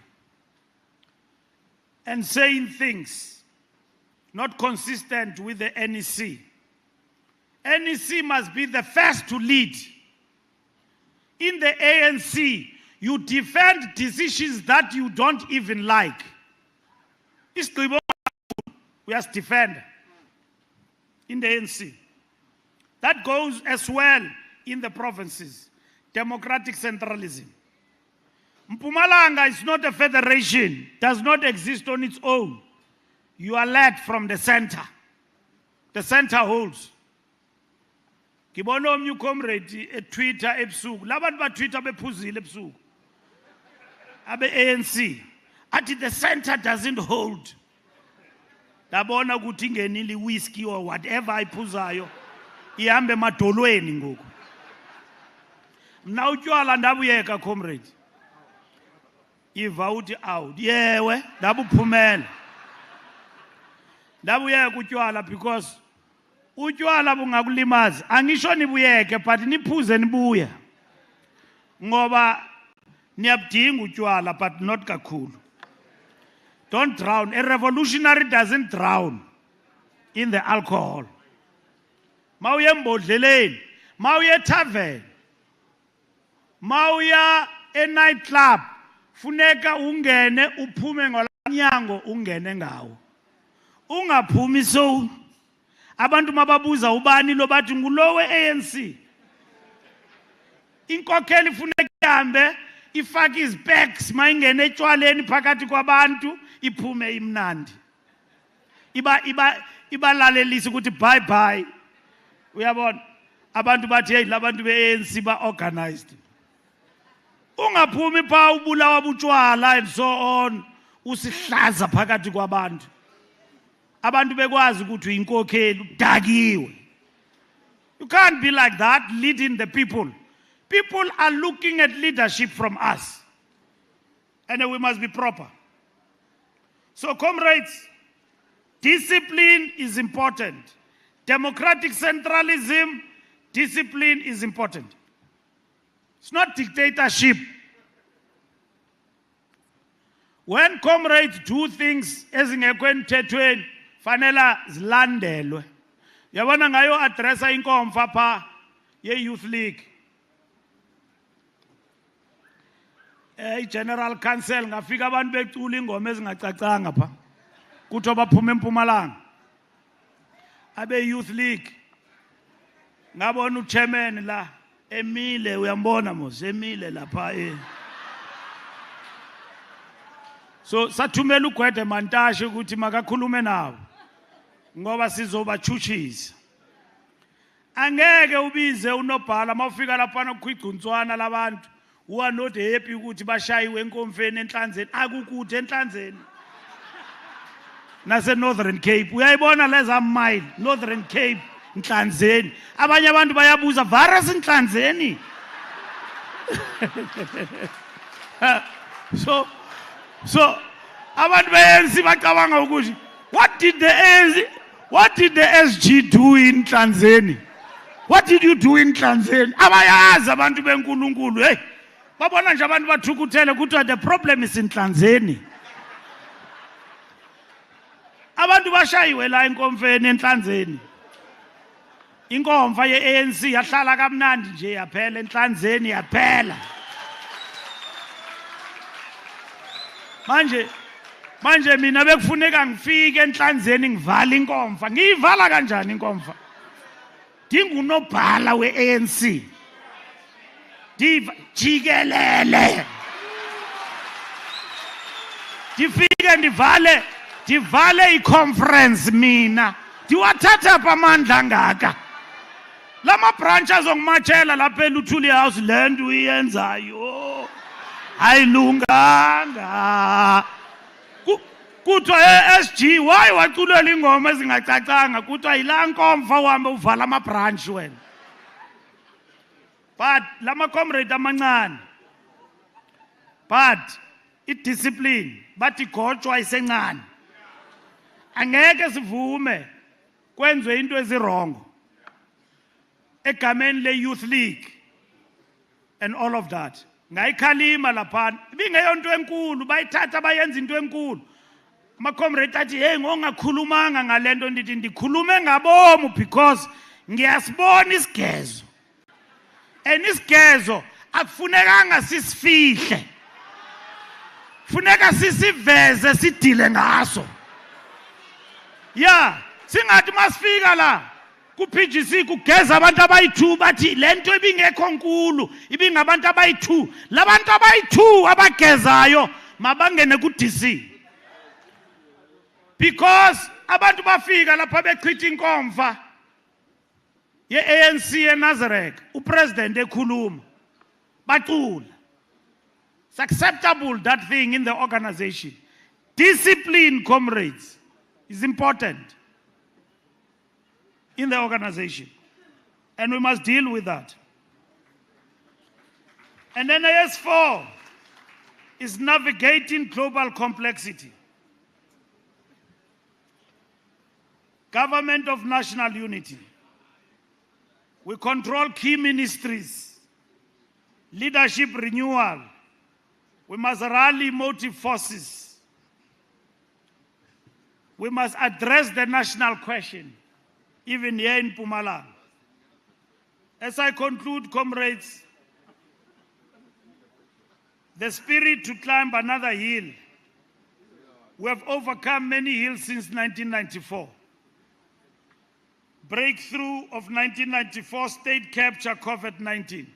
and saying things not consistent with the NEC. NEC must be the first to lead. In the ANC, you defend decisions that you don't even like. We have to defend in the ANC. That goes as well in the provinces. Democratic centralism. Mpumalanga is not a federation, does not exist on its own. You are led from the center. The center holds. Ngibona omnye comrade Twitter ebusuku. Labantu ba Twitter bephuzile ebusuku. Abe ANC. Athi the center doesn't hold. Dabona ukuthi ingenile whiskey or whatever ayiphuzayo ihambe emadolweni ngoku. Mna utywala ndabuyeka comrade. Iva uthi out. Yewe ndabuphumela. Ndabuyeka utywala because utywala bungakulimazi. Angisho nibuyeke but niphuze nibuya. Ngoba niyabudinga utywala but not kakhulu. Don't drown. A revolutionary doesn't drown in the alcohol. Mawuye embodleleni, mawuye tavern, mawuya night club, funeka ungene uphume ngolanyango ungene ngawo. Ungaphumi so abantu mababuza ubani lo bathi ngulo we-ANC. Inkokheli funeka ihambe ifake izpecs mayingene etshwaleni phakathi kwabantu iphume imnandi. Ibalalelisa ukuthi bye bye. Uyabona abantu bathi hey labantu be-ANC ba organized. Ungaphumi pha ubulawa butshwala and so on usihlaza phakathi kwabantu. Abantu bekwazi ukuthi uyinkokheli udakiwe. You can't be like that leading the people. People are looking at leadership from us. And we must be proper. So comrades, discipline is important. Democratic centralism, discipline is important. It's not dictatorship. When comrades do things ezingekho emthethweni fanele zilandelwe. Yabona ngayo addressa inkomfa pha ye-Youth League. General Council ngafika abantu becula ingoma ezingacacanga pha. Kuthi baphume eMpumalanga. Abe Youth League. Ngabona uchairman la emile uyambona mos emile lapha So sathumela uGwede Mantashe ukuthi makakhulume nawo ngoba sizobachuchisa. Angeke ubize unobhala mawufika lapha kukhigcuntswana labantu who are not happy ukuthi bashayiwe enkomfeni enhlanzeni akukude enhlanzeni. Nase Northern Cape uyayibona leza mile Northern Cape enhlanzeni abanye abantu bayabuza virus enhlanzeni. So abantu be-ANC bacabanga ukuthi what did the SG do in Nhlanzeni? What did you do in Nhlanzeni? Abayazi abantu benkulunkulu hey babona nje abantu bathukuthele ukuthi the problem is in Nhlanzeni. Abantu bashayiwe la enkomfeni enhlanzeni. Inkomfa ye-ANC yahlala kamnandi nje yaphela enhlanzeni yaphela. Manje mina bekufuneka ngifike enhlanzeni ngivala inkomfa. Ngiyivala kanjani inkomfa? Ndingunobhala we-ANC. Jikelele. Ndifike ndivale i-conference mina. Ndiwathatha pha amandla ngaka. Lama branch azongimatshela lapha eLuthuli House land uyenzayo. Ayilunganga. kuthiwa SG why waculela ingoma ezingacacanga kuthiwa yila nkomfa uhambe uvala ama-branch wena. But lama comrade amancane, but i-discipline bathi igotshwa isencane. Angeke sivume kwenziwe into ezirongo egameni le-Youth League and all of that. Ngayikhalima laphana ibingeyonto enkulu, bayithatha bayenza into enkulu. Ama-comrade athi hey ngongakhulumanga ngale nto, ndithi ndikhulume ngabomu because ngiyasibona isigezo, and isigezo akufunekanga sisifihle, funeka sisiveze sidile ngaso. Yeah, singathi masifika la ku-PGC kugeza abantu abayi-2 bathi le nto ibingekho nkulu ibingabantu abayi-2, labantu abayi-2 abagezayo mabangene ku-DC. Because abantu bafika lapha bechitha inkomfa ye-ANC eNazareth, upresident ekhuluma bacula. It's acceptable, that thing in the organization. Discipline, comrades, is important in the organization, and we must deal with that. And then AS4 is navigating global complexity. Government of national unity. We control key ministries. Leadership renewal. We must rally motive forces. We must address the national question, even here in Mpumalanga. As I conclude, comrades, the spirit to climb another hill. We have overcome many hills since 1994. Breakthrough of 1994, state capture COVID-19.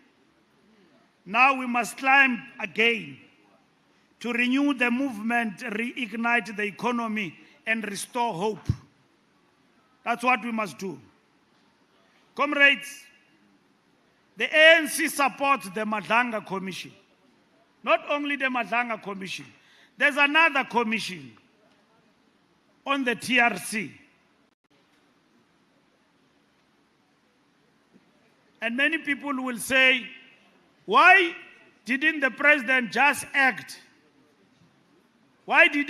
Now we must climb again to renew the movement, reignite the economy, and restore hope. That's what we must do. Comrades, the ANC supports the Mpumalanga Commission. Not only the Mpumalanga Commission, there's another commission on the TRC. And many people will say, why didn't the president just act? Why did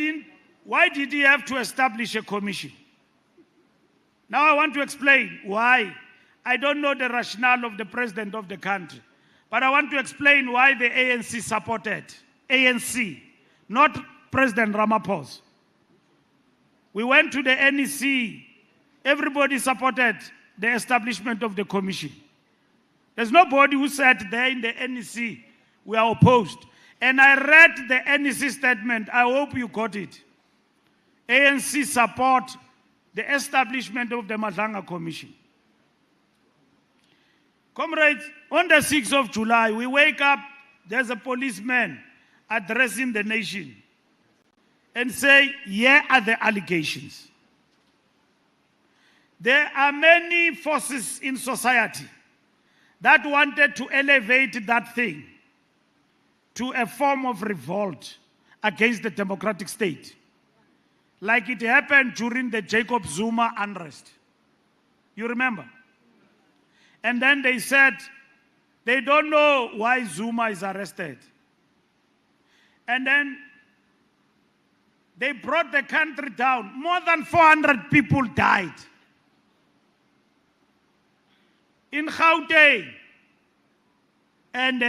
he have to establish a commission? Now I want to explain why. I don't know the rationale of the president of the country, but I want to explain why the ANC supported. ANC, not President Ramaphosa. We went to the NEC, everybody supported the establishment of the commission. There's nobody who said there in the NEC, we are opposed. And I read the NEC statement. I hope you got it. ANC support the establishment of the Mpumalanga Commission. Comrades, on the 6th of July, we wake up, there's a policeman addressing the nation and say, here are the allegations. There are many forces in society that wanted to elevate that thing to a form of revolt against the democratic state, like it happened during the Jacob Zuma unrest. You remember? And then they said they don't know why Zuma is arrested. And then they brought the country down. More than 400 people died. In Gauteng and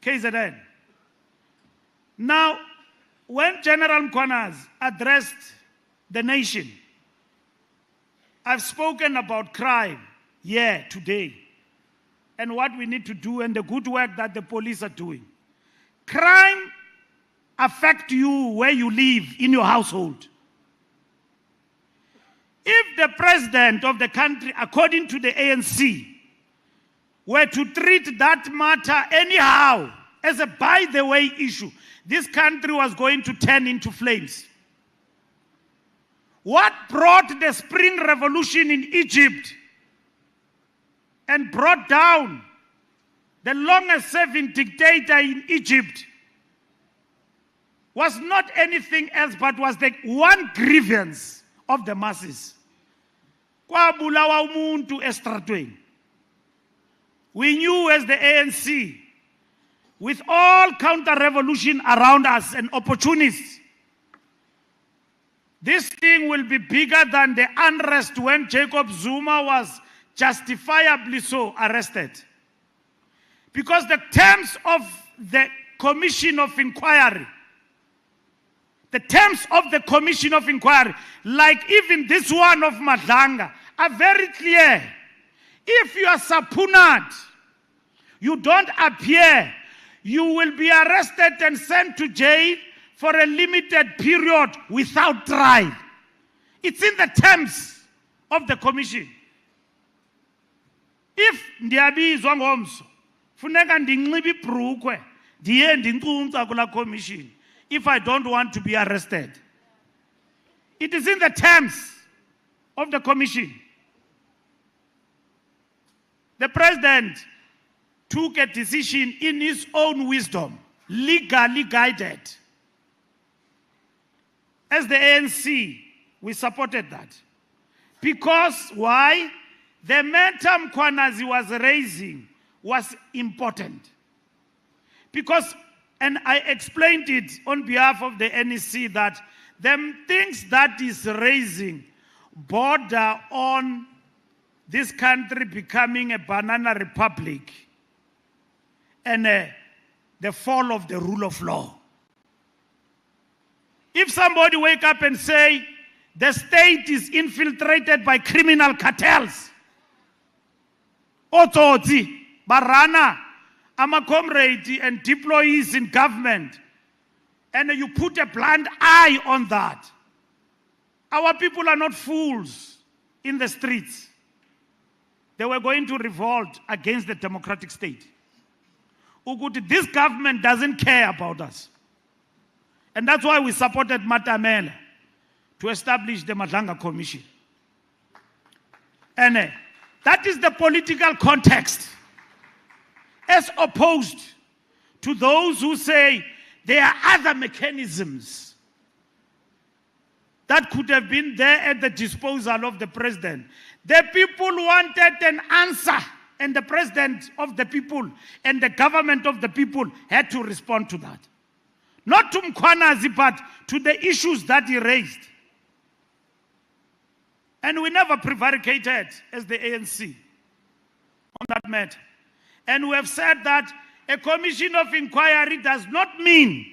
KZN. Now, when General Mkwanas addressed the nation, I've spoken about crime here today and what we need to do and the good work that the police are doing. Crime affects you where you live, in your household. If the president of the country, according to the ANC, were to treat that matter anyhow as a by-the-way issue, this country was going to turn into flames. What brought the Spring Revolution in Egypt and brought down the longest-serving dictator in Egypt was not anything else but was the one grievance of the masses. Kwabulawa umuntu estratweni. We knew as the ANC, with all counter-revolution around us and opportunists, this thing will be bigger than the unrest when Jacob Zuma was justifiably so arrested. Because the terms of the Commission of Inquiry, like even this one of Madlanga, are very clear. If you are subpoenaed, you don't appear, you will be arrested and sent to jail for a limited period without trial. It's in the terms of the commission. If ndiyabizwa ngomso, funeka ndinxibe ibhrukhwe ndiye ndincunca kula commission if I don't want to be arrested. It is in the terms of the commission. The president took a decision in his own wisdom, legally guided. As the ANC, we supported that. Because why? The matter Mkhwanazi was raising was important. Because, and I explained it on behalf of the NEC, that the things that is raising border on this country becoming a banana republic and the fall of the rule of law. If somebody wake up and say the state is infiltrated by criminal cartels, Otsotsi, Barana, ama comrade and deployees in government, and you put a blind eye on that, our people are not fools in the streets. They were going to revolt against the democratic state. This government doesn't care about us. And that's why we supported Matamela to establish the Mpumalanga Commission. And that is the political context, as opposed to those who say there are other mechanisms that could have been there at the disposal of the president. The people wanted an answer, and the president of the people and the government of the people had to respond to that. Not to Mkhwanazi, but to the issues that he raised. And we never prevaricated as the ANC on that matter. And we have said that a commission of inquiry does not mean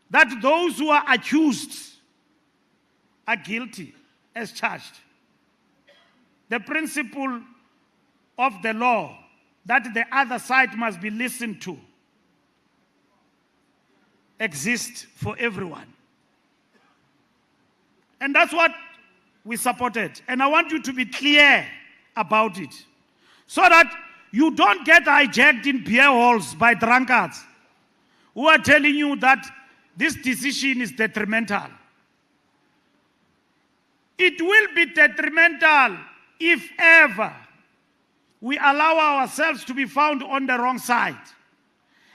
that those who are accused are guilty as charged. The principle of the law that the other side must be listened to exists for everyone. And that's what we supported. And I want you to be clear about it, so that you don't get hijacked in beer halls by drunkards who are telling you that this decision is detrimental. It will be detrimental if ever we allow ourselves to be found on the wrong side.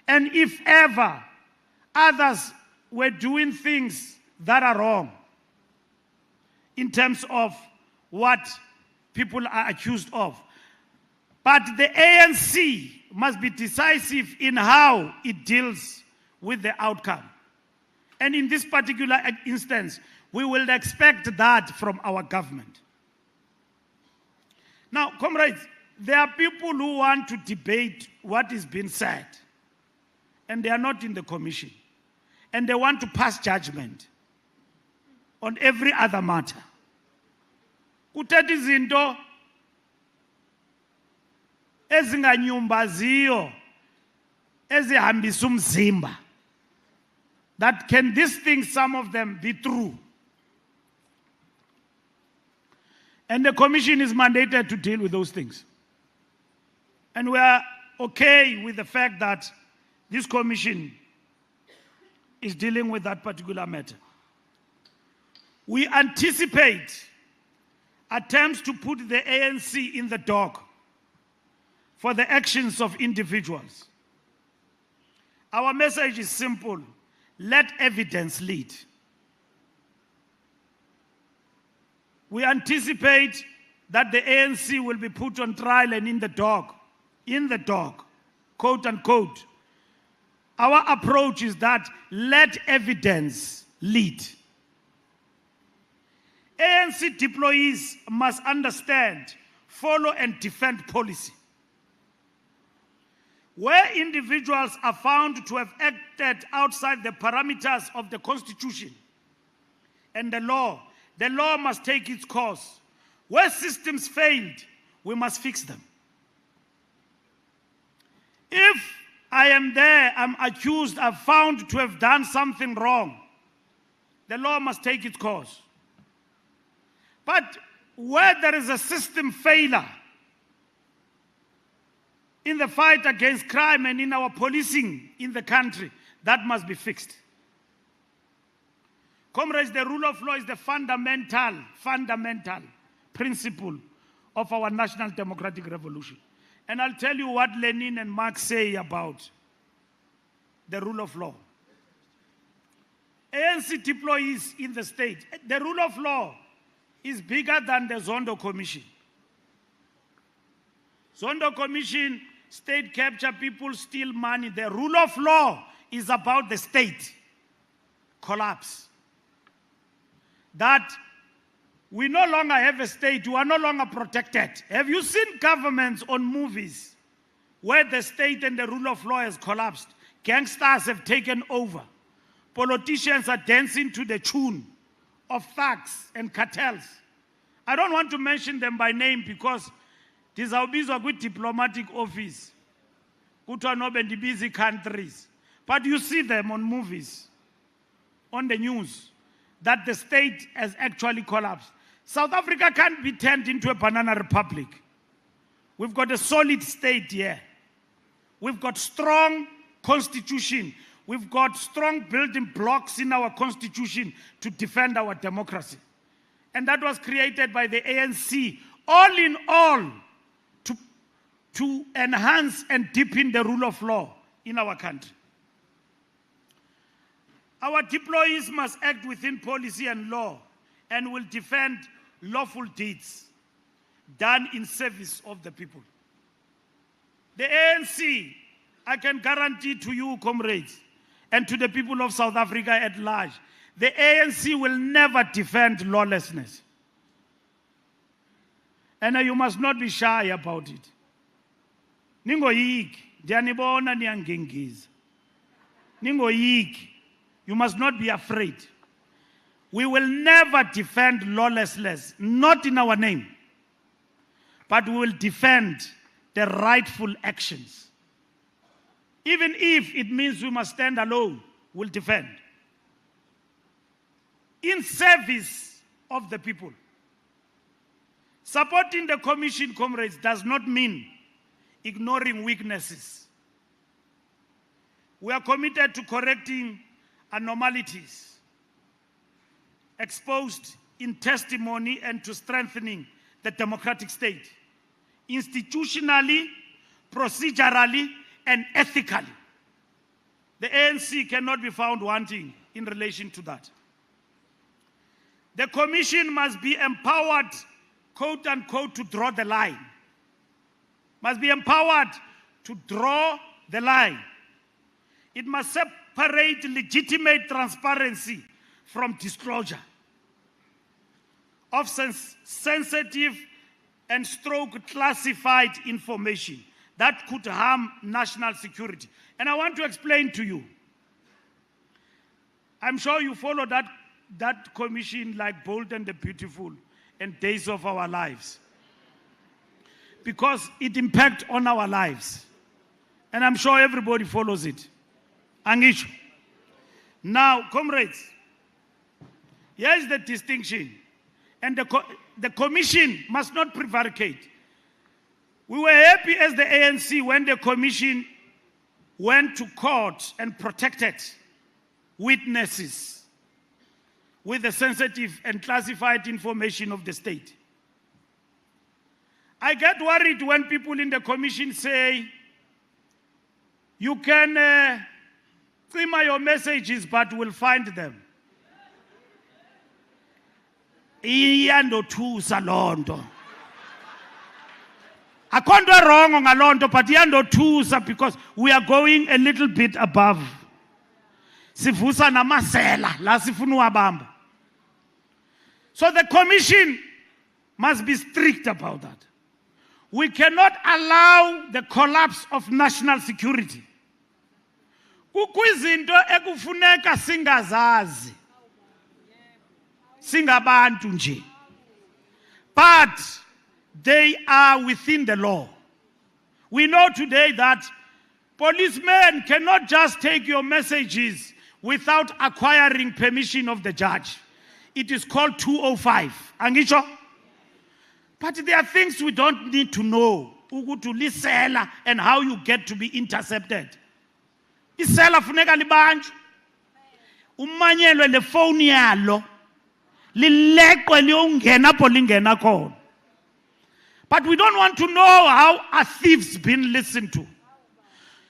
And if ever others were doing things that are wrong in terms of what people are accused of. But the ANC must be decisive in how it deals with the outcome. And in this particular instance, we will expect that from our government. Now, comrades, there are people who want to debate what is being said, and they are not in the commission. And they want to pass judgment on every other matter. Kuthetha izinto ezinganyumbaziyo ezihambisa umzimba. That can these things, some of them, be true? And the commission is mandated to deal with those things. And we are okay with the fact that this commission is dealing with that particular matter. We anticipate attempts to put the ANC in the dock for the actions of individuals. Our message is simple. let evidence lead. We anticipate that the ANC will be put on trial and in the dock, quote unquote. Our approach is that let evidence lead. ANC deployees must understand, follow and defend policy. Where individuals are found to have acted outside the parameters of the Constitution and the law must take its course. Where systems failed, we must fix them. If I am there, I'm accused, I'm found to have done something wrong, the law must take its course. But where there is a system failure in the fight against crime and in our policing in the country, that must be fixed. Comrades, the rule of law is the fundamental principle of our national democratic revolution. And I'll tell you what Lenin and Marx say about the rule of law. ANC deployees in the state, the rule of law is bigger than the Zondo Commission. Zondo Commission, state capture, people steal money. The rule of law is about the state collapse. That we no longer have a state, we are no longer protected. Have you seen governments on movies where the state and the rule of law has collapsed? Gangsters have taken over. Politicians are dancing to the tune of thugs and cartels. I don't want to mention them by name because these are with diplomatic office. Busy countries. But you see them on movies, on the news, that the state has actually collapsed. South Africa can't be turned into a banana republic. We've got a solid state here. We've got strong constitution. We've got strong building blocks in our constitution to defend our democracy. And that was created by the ANC, all in all, to enhance and deepen the rule of law in our country. Our deployees must act within policy and law and will defend lawful deeds done in service of the people. The ANC, I can guarantee to you, comrades, and to the people of South Africa at large, the ANC will never defend lawlessness. And you must not be shy about it. Ningoyiki, diyanibona niyangengiza. Ningoyiki, you must not be afraid. We will never defend lawlessness, not in our name, but we will defend the rightful actions. Even if it means we must stand alone, we'll defend. In service of the people. Supporting the commission, comrades, does not mean ignoring weaknesses. We are committed to correcting anomalies exposed in testimony and to strengthening the democratic state, institutionally, procedurally, and ethically. The ANC cannot be found wanting in relation to that. The commission must be empowered, quote unquote, to draw the line. Must be empowered to draw the line. It must separate legitimate transparency from disclosure of sensitive and classified information that could harm national security. And I want to explain to you. I'm sure you follow that commission like Bold and the Beautiful and Days of Our Lives, because it impacts on our lives. And I'm sure everybody follows it. Angisho. Now, comrades, here's the distinction. And the commission must not prevaricate. We were happy as the ANC when the commission went to court and protected witnesses with the sensitive and classified information of the state. I get worried when people in the commission say, you can Cima your messages, but we'll find them. Iyandothusa lonto. Akho nto wrong ngalonto, but iyandothusa because we are going a little bit above. Sivusa namasela la sifuna uwabamba. So the commission must be strict about that. We cannot allow the collapse of national security. Kukwizinto ekufuneka singazazi. Singabantu nje. But they are within the law. We know today that policemen cannot just take your messages without acquiring permission of the judge. It is called 205. Angisho? But there are things we don't need to know. Ukuthi lisela and how you get to be intercepted. Isela funeka libanjwe. Umanyelwe le phone yalo. Lileqwe liyongena apho lingena khona. But we don't want to know how a thief's been listened to.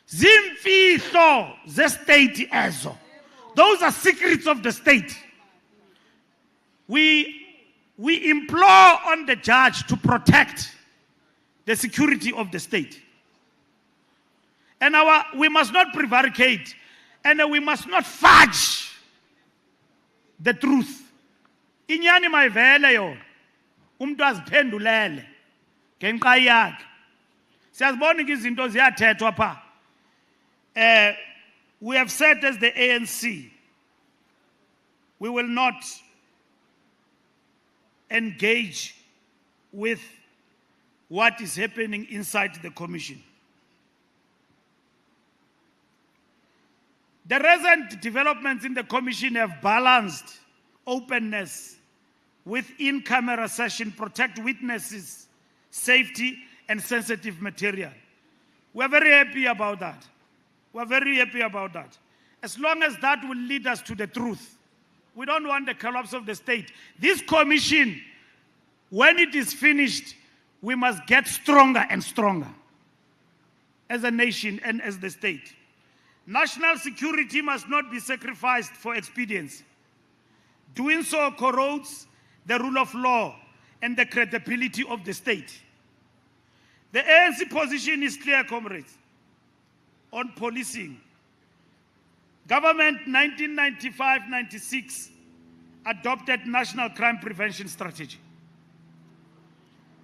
Zimfihlo ze state ezo. Those are secrets of the state. We implore on the judge to protect the security of the state. And we must not prevaricate, and we must not fudge the truth. Inyani mayivele yo. Umuntu aziphendulele ngenxa yakhe. Siyazibona izinto ziyathethwa pha. We have said as the ANC, we will not engage with what is happening inside the commission. The recent developments in the commission have balanced openness with in-camera session, protect witnesses, safety, and sensitive material. We're very happy about that. We're very happy about that. As long as that will lead us to the truth. We don't want the collapse of the state. This commission, when it is finished, we must get stronger and stronger as a nation and as the state. National security must not be sacrificed for expediency. Doing so corrodes the rule of law and the credibility of the state. The ANC position is clear, comrades, on policing. Government 1995-96 adopted National Crime Prevention Strategy.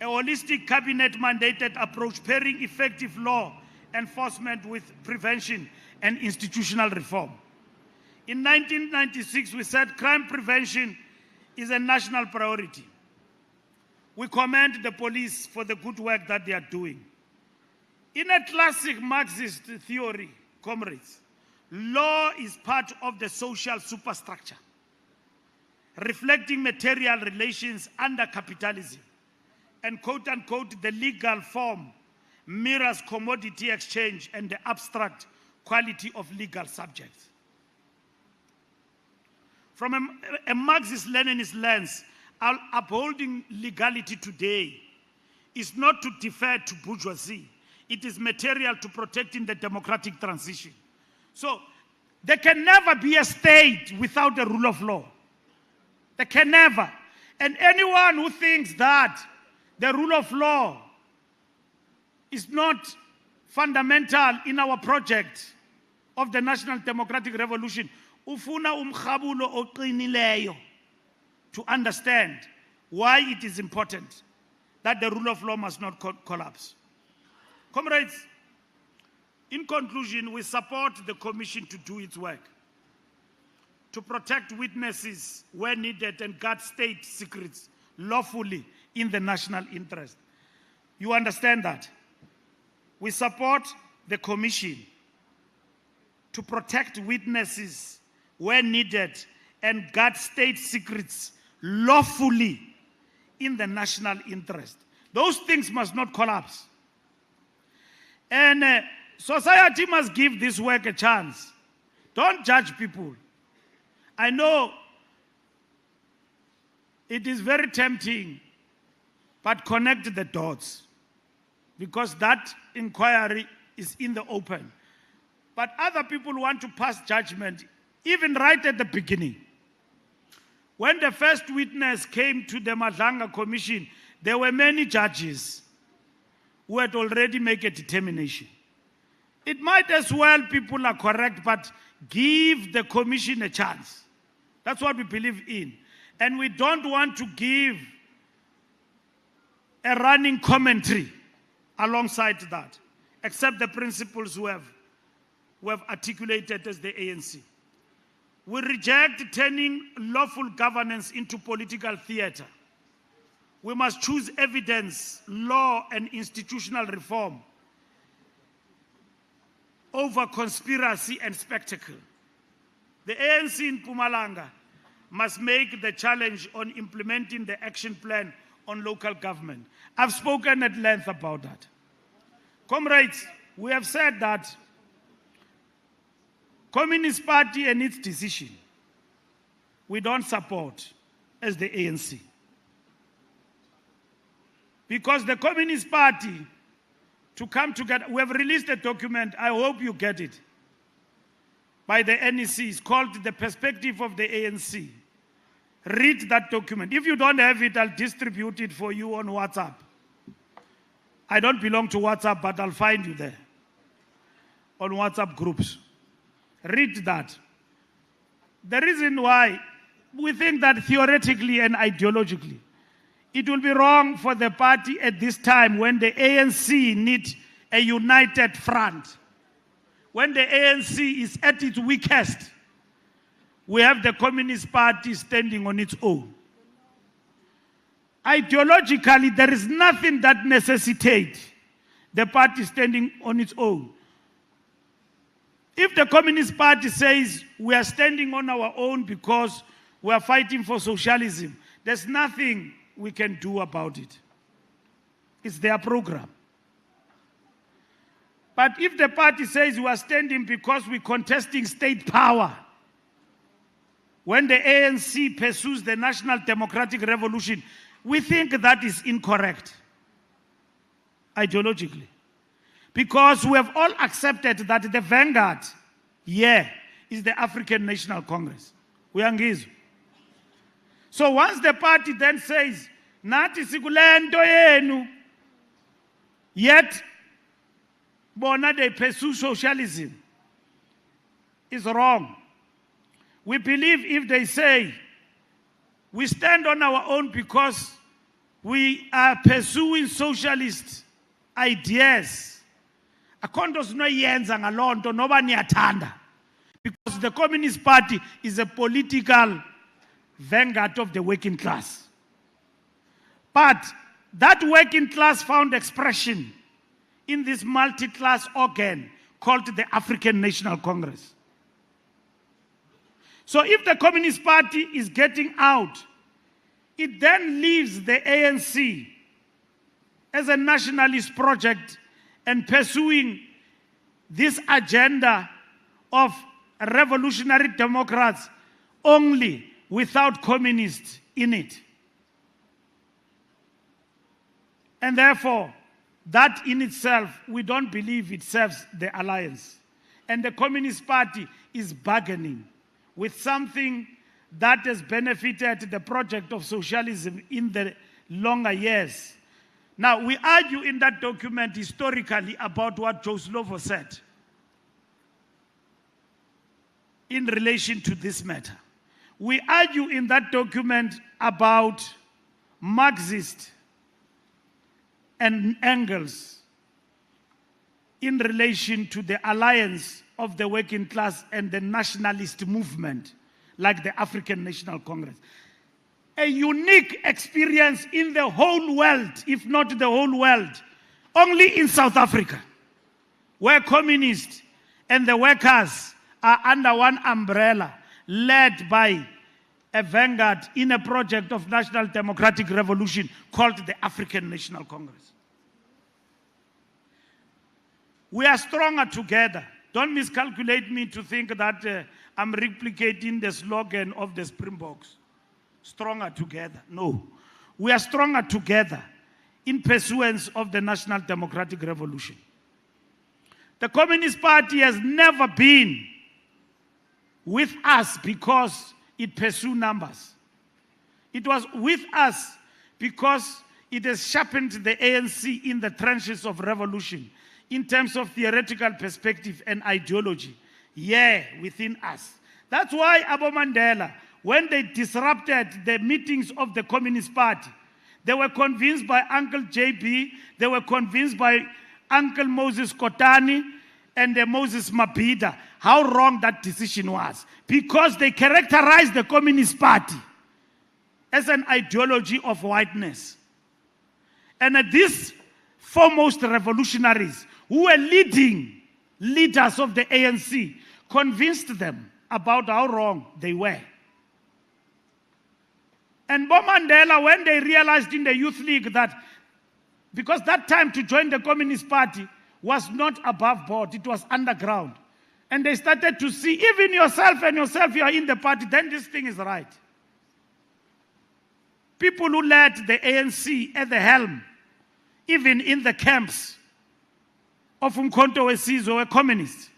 A holistic cabinet-mandated approach pairing effective law enforcement with prevention and institutional reform. In 1996, we said crime prevention is a national priority. We commend the police for the good work that they are doing. In a classic Marxist theory, comrades, law is part of the social superstructure, reflecting material relations under capitalism, and quote-unquote, the legal form mirrors commodity exchange and the abstract quality of legal subjects. From a Marxist-Leninist lens, upholding legality today is not to defer to bourgeoisie. It is material to protecting the democratic transition. So there can never be a state without the rule of law. There can never. And anyone who thinks that the rule of law is not fundamental in our project of the National Democratic Revolution, ufuna umkhabulo oqinileyo to understand why it is important that the rule of law must not collapse. Comrades, in conclusion, we support the Commission to do its work, to protect witnesses where needed and guard state secrets lawfully in the national interest. You understand that? We support the Commission to protect witnesses where needed and guard state secrets lawfully in the national interest. Those things must not collapse. And society must give this work a chance. Don't judge people. I know it is very tempting, but connect the dots, because that inquiry is in the open. But other people want to pass judgment, even right at the beginning. When the first witness came to the Mpumalanga Commission, there were many judges who had already made a determination. It might as well, people are correct, but give the commission a chance. That's what we believe in. And we don't want to give a running commentary alongside that, except the principles we have articulated as the ANC. We reject turning lawful governance into political theater. We must choose evidence, law, and institutional reform over conspiracy and spectacle. The ANC in Mpumalanga must make the challenge on implementing the action plan on local government. I've spoken at length about that. Comrades, we have said that Communist Party and its decision, we don't support as the ANC. Because the Communist Party, to come together, we have released a document, I hope you get it, by the NEC. It's called The Perspective of the ANC. Read that document. If you don't have it, I'll distribute it for you on WhatsApp. I don't belong to WhatsApp, but I'll find you there on WhatsApp groups. Read that. The reason why we think that theoretically and ideologically, it will be wrong for the party at this time when the ANC needs a united front. When the ANC is at its weakest, we have the Communist Party standing on its own. Ideologically, there is nothing that necessitates the party standing on its own. If the Communist Party says we are standing on our own because we are fighting for socialism, there's nothing we can do about it. It's their program. But if the party says we are standing because we're contesting state power, when the ANC pursues the National Democratic Revolution, we think that is incorrect, ideologically. Because we have all accepted that the vanguard here is the African National Congress. We are ngizwa. So once the party then says, Nati sikulento yenu, yet bona they pursue socialism, is wrong. We believe if they say, we stand on our own because we are pursuing socialist ideas, because the Communist Party is a political vanguard of the working class. But that working class found expression in this multi-class organ called the African National Congress. So if the Communist Party is getting out, it then leaves the ANC as a nationalist project and pursuing this agenda of revolutionary democrats only without communists in it. And therefore, that in itself, we don't believe it serves the alliance. And the Communist Party is bargaining with something that has benefited the project of socialism in the longer years. Now, we argue in that document historically about what Joe Slovo said in relation to this matter. We argue in that document about Marxist and Engels in relation to the alliance of the working class and the nationalist movement, like the African National Congress. A unique experience in the whole world, if not the whole world, only in South Africa, where communists and the workers are under one umbrella, led by a vanguard in a project of national democratic revolution called the African National Congress. We are stronger together. Don't miscalculate me to think that I'm replicating the slogan of the Springboks. Stronger together. No. We are stronger together in pursuance of the national democratic revolution. The Communist Party has never been with us because it pursued numbers. It was with us because it has sharpened the ANC in the trenches of revolution in terms of theoretical perspective and ideology. Yeah, within us. That's why Abo Mandela, when they disrupted the meetings of the Communist Party, they were convinced by Uncle JB, they were convinced by Uncle Moses Kotani and Moses Mabhida how wrong that decision was. Because they characterized the Communist Party as an ideology of whiteness. And these foremost revolutionaries who were leading leaders of the ANC convinced them about how wrong they were. And Bo Mandela, when they realized in the Youth League that, because that time to join the Communist Party was not above board, it was underground. And they started to see, even yourself, you are in the party, then this thing is right. People who led the ANC at the helm, even in the camps of Umkhonto weSizwe, were communists,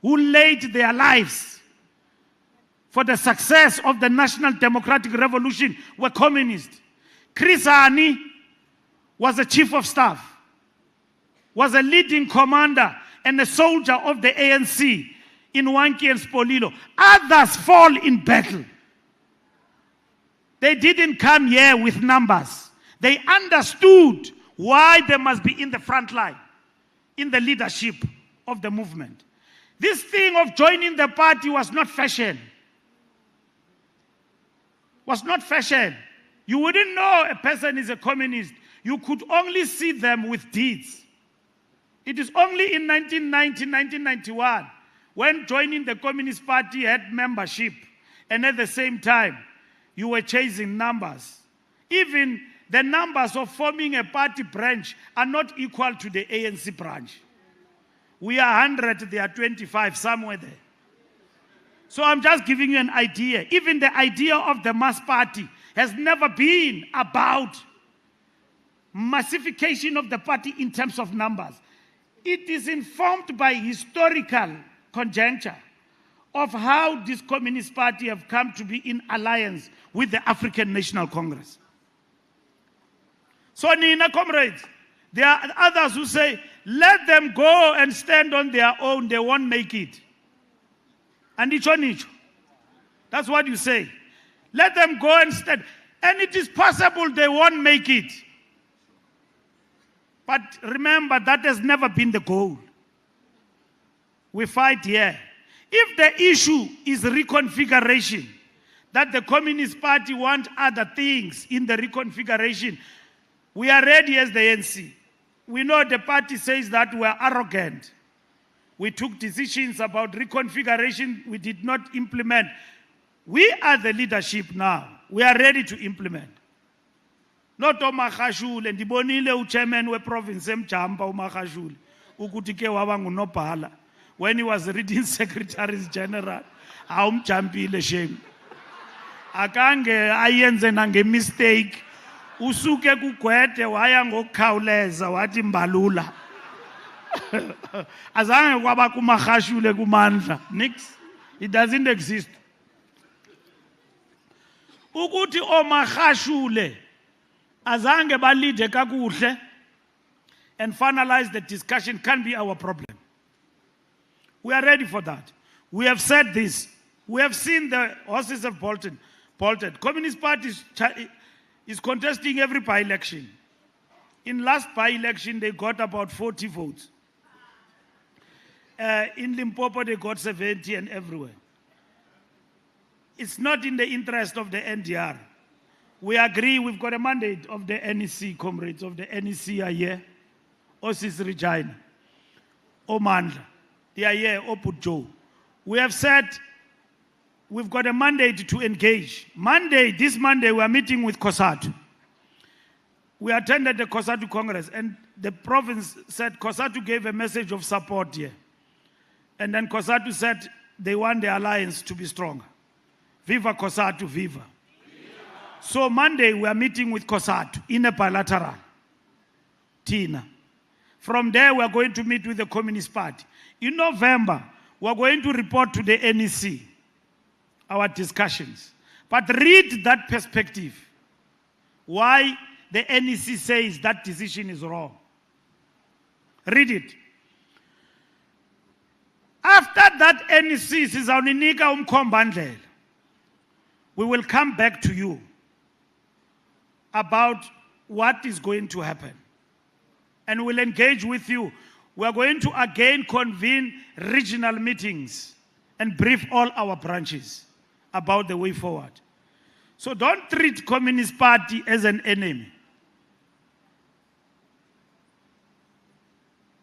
who laid their lives for the success of the National Democratic Revolution, were communists. Chris Hani was a chief of staff, was a leading commander and a soldier of the ANC in Wankie and Spolilo. Others fall in battle. They didn't come here with numbers. They understood why they must be in the front line, in the leadership of the movement. This thing of joining the party was not fashion. Was not fashion. You wouldn't know a person is a communist. You could only see them with deeds. It is only in 1990, 1991, when joining the Communist Party had membership, and at the same time, you were chasing numbers. Even the numbers of forming a party branch are not equal to the ANC branch. We are 100, they are 25, somewhere there. So I'm just giving you an idea. Even the idea of the mass party has never been about massification of the party in terms of numbers. It is informed by historical conjuncture of how this Communist Party have come to be in alliance with the African National Congress. So, Nina, comrades, there are others who say, let them go and stand on their own, they won't make it. And nicho. That's what you say. Let them go and stand. And it is possible they won't make it. But remember, that has never been the goal. We fight here. If the issue is reconfiguration, that the Communist Party want other things in the reconfiguration, we are ready as the ANC. We know the party says that we are arrogant. We took decisions about reconfiguration we did not implement. We are the leadership now. We are ready to implement. Not uMagashule, ndibonile uchairman weprovince eMjamba uMagashule ukuthi ke waba ngunobhala. When he was reading Secretaries General, awumjampile shame. Akange ayenze nange mistake. Usuke kugwede waya ngokukhawuleza wathi Mbalula. Azange kwaba kuMagashule kumandla. Nix. It doesn't exist. Ukuthi oMagashule azange balide kakuhle and finalize the discussion can be our problem. We are ready for that. We have said this. We have seen the horses have bolted. Communist Party is contesting every by-election. In last by-election, they got about 40 votes. In Limpopo, they got 70 and everywhere. It's not in the interest of the NDR. We agree we've got a mandate of the NEC, comrades of the NEC are here. Osis Regina, Omandla, they are here, Oputjo. We have said we've got a mandate to engage. This Monday, we are meeting with COSATU. We attended the COSATU Congress, and the province said COSATU gave a message of support here. And then COSATU said they want the alliance to be stronger. Viva COSATU, viva. So Monday, we are meeting with COSATU in a bilateral. Tina. From there, we are going to meet with the Communist Party. In November, we are going to report to the NEC our discussions. But read that perspective. Why the NEC says that decision is wrong. Read it. After that NEC sizawunika umkhombandlela, we will come back to you about what is going to happen. And we'll engage with you. We are going to again convene regional meetings and brief all our branches about the way forward. So don't treat Communist Party as an enemy.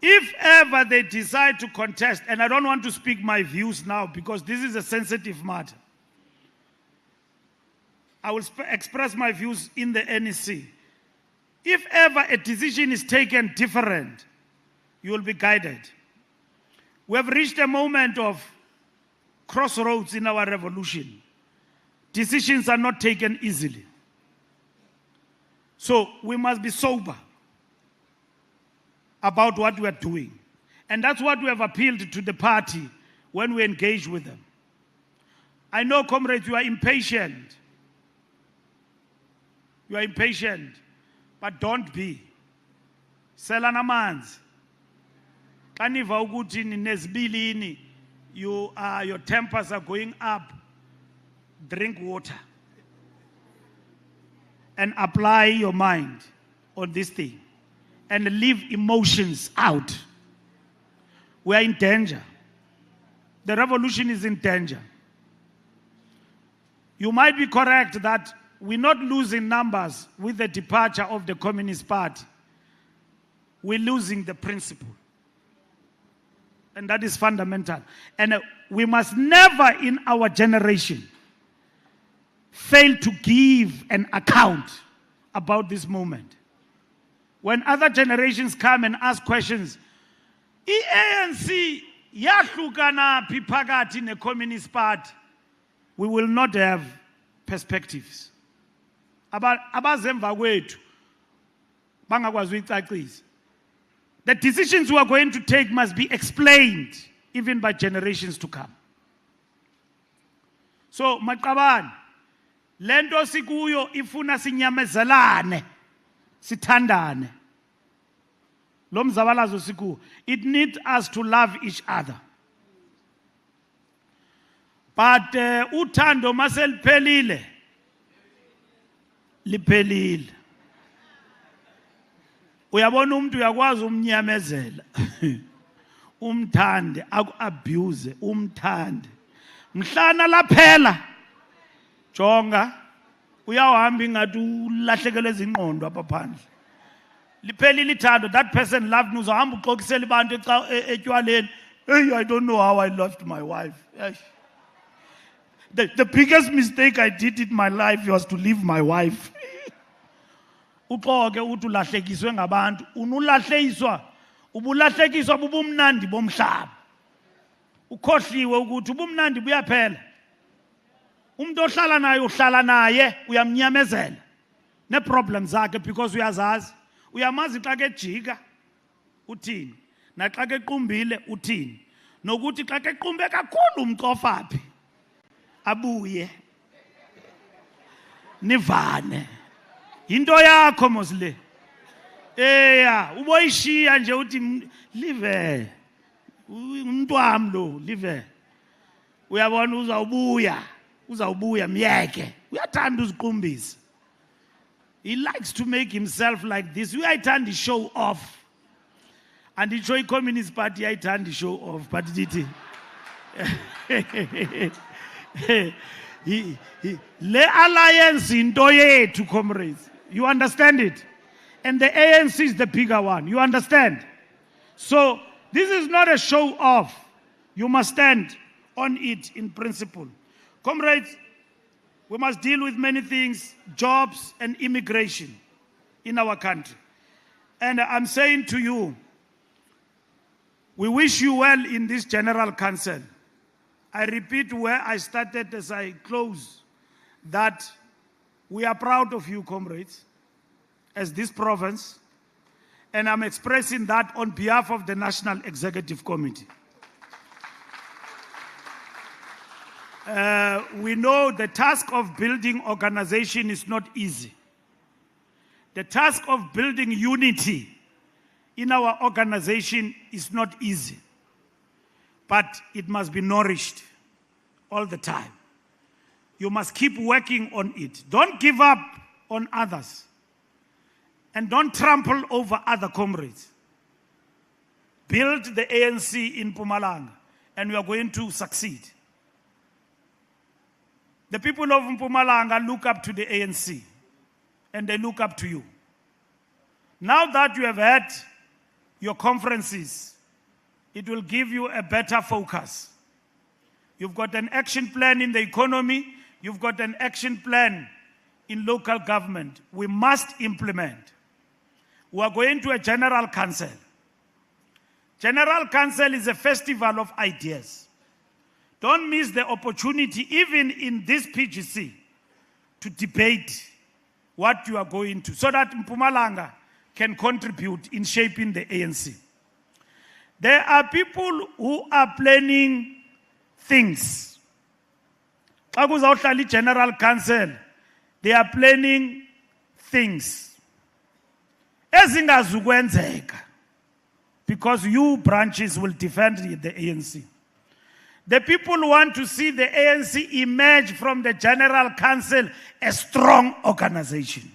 If ever they decide to contest, and I don't want to speak my views now because this is a sensitive matter, I will express my views in the NEC. If ever a decision is taken different, you will be guided. We have reached a moment of crossroads in our revolution. Decisions are not taken easily. So we must be sober about what we are doing. And that's what we have appealed to the party when we engage with them. I know, comrades, you are impatient. You are impatient, but don't be. Selana manzi. Kaniva ukuthi nezbilini, your tempers are going up. Drink water and apply your mind on this thing and leave emotions out. We are in danger. The revolution is in danger. You might be correct that we're not losing numbers with the departure of the Communist Party. We're losing the principle. And that is fundamental. And we must never in our generation fail to give an account about this moment. When other generations come and ask questions, ANC yahlukana phakathi ne-Communist Party, we will not have perspectives. Abazemva kwethu bangakwazi uyicacisa. The decisions we are going to take must be explained even by generations to come. So maqabane, lento sikuyo ifuna sinyamezelane, sithandane. Lo mzabalazo sikuyo, it needs us to love each other. But uthando maseliphelile liphelile. Uyabona umuntu uyakwazi umnyamezela. Umthande, aku-abuse, umthande. Mhlana laphela. Jonga, uyahamba ingathi ulahlekelwe izingqondo apha phandle. Liphelile ithando, that person loved me, uzahamba uxokisela abantu etywaleni. Hey, I don't know how I lost my wife. The biggest mistake I did in my life was to leave my wife. Uxoke uthi ulahlekiswe ngabantu, unulahlekiswa, ubulahlekiswa bubumnandi bomhlaba. Ukhohliwe ukuthi ubumnandi buyaphela. Umuntu ohlala naye uhlala naye uyamnyamezela ne problems zakhe because uyazazi. Uyamazi xa ke jika uthini, na xa ke qumbile uthini, nokuthi xa ke qumbe kakhulu umqofaphi abuye nivane. Into yakho mosle. Eya, uboyishiya nje uthi live. Umuntu wami lo, live. Uyabona uzawubuya myeke. Uyathanda uziqumbisa. He likes to make himself like this. Uyayithanda show off. And the Joy Communist Party ayithanda show off, but dithi. Le alliance into yethu, comrades. You understand it? And the ANC is the bigger one. You understand? So this is not a show off. You must stand on it in principle. Comrades, we must deal with many things, jobs and immigration in our country. And I'm saying to you, we wish you well in this General Council. I repeat where I started as I close, that we are proud of you, comrades, as this province, And I'm expressing that on behalf of the National Executive Committee. We know the task of building organization is not easy. The task of building unity in our organization is not easy, but it must be nourished all the time. You must keep working on it. Don't give up on others, and don't trample over other comrades. Build the ANC in Mpumalanga, and we are going to succeed. The people of Mpumalanga look up to the ANC, and they look up to you. Now that you have had your conferences, it will give you a better focus. You've got an action plan in the economy, you've got an action plan in local government. We must implement. We are going to a General Council. General Council is a festival of ideas. Don't miss the opportunity, even in this PGC, to debate what you are going to, so that Mpumalanga can contribute in shaping the ANC. There are people who are planning things. General Council, they are planning things. Because you branches will defend the ANC. The people want to see the ANC emerge from the General Council a strong organization,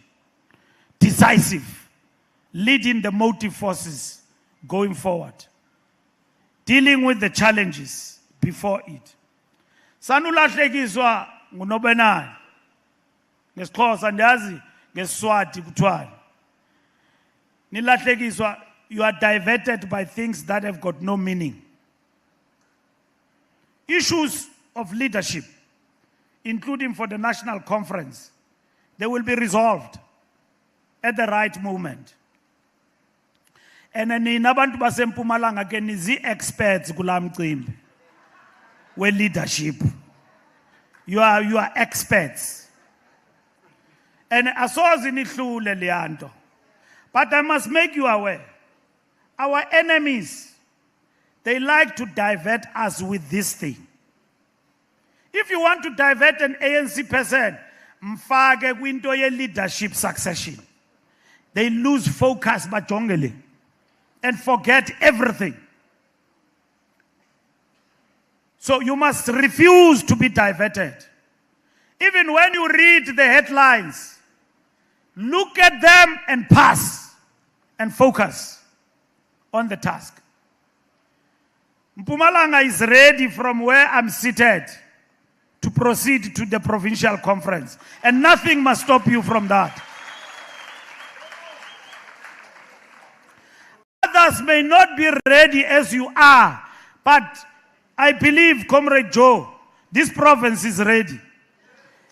decisive, leading the motive forces going forward, dealing with the challenges before it. Sanulahlekiswa ngunobenani ngesixhosa ndiyazi ngeSiswati kuthiwani. Nilahlekiswa, you are diverted by things that have got no meaning. Issues of leadership, including for the national conference, they will be resolved at the right moment. And nina abantu baseMpumalanga ke nizi experts kula mcimbi we leadership. You are experts. And asozi nihlule leyanto. But I must make you aware, our enemies, they like to divert us with this thing. If you want to divert an ANC person, mfake kwinto ye leadership succession. They lose focus bajongele and forget everything. So you must refuse to be diverted. Even when you read the headlines, look at them and pass and focus on the task. Mpumalanga is ready from where I'm seated to proceed to the provincial conference, and nothing must stop you from that. Others may not be ready as you are, but I believe, Comrade Joe, this province is ready.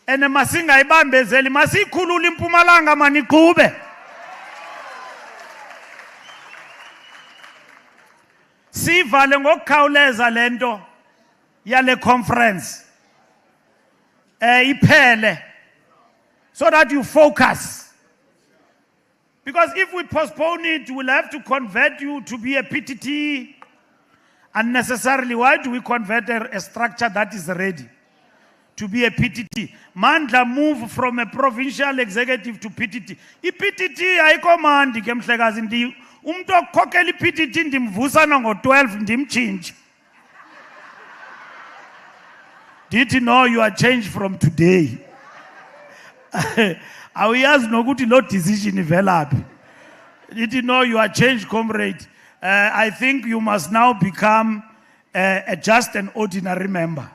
And masinga ibambezeli masikhulula iMpumalanga maniqhube. Sivale ngokukhawuleza lento yale conference iphele, so that you focus. Because if we postpone it, we'll have to convert you to be a PTT unnecessarily. Why do we convert a structure that is ready to be a PTT? Mandla move from a provincial executive to PTT. I-PTT ayikomandi ke mhlekazi, ndi umuntu okhokhela i-PTT ndimvusana ngo-12 ndimchintshe. Did you know you are changed from today? Awuyazi nokuthi lo decision ivelaphi. Did you know you are changed, comrade? I think you must now become just an ordinary member.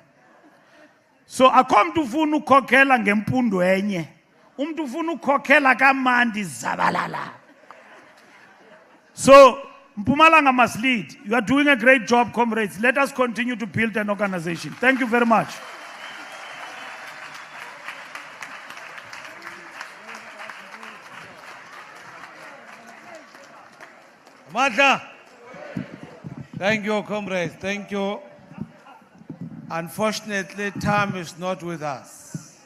So akho mntu ufuna ukhokhela ngempundo enye. Umuntu ufuna ukhokhela kamandi zabalala. So Mpumalanga must lead. You are doing a great job, comrades. Let us continue to build an organization. Thank you very much. Madla. Thank you, comrades. Thank you. Unfortunately, time is not with us.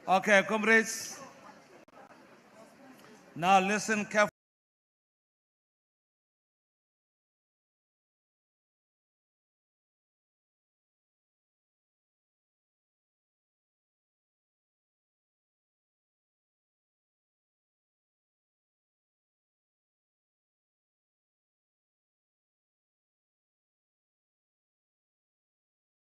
Okay, comrades. Now listen carefully.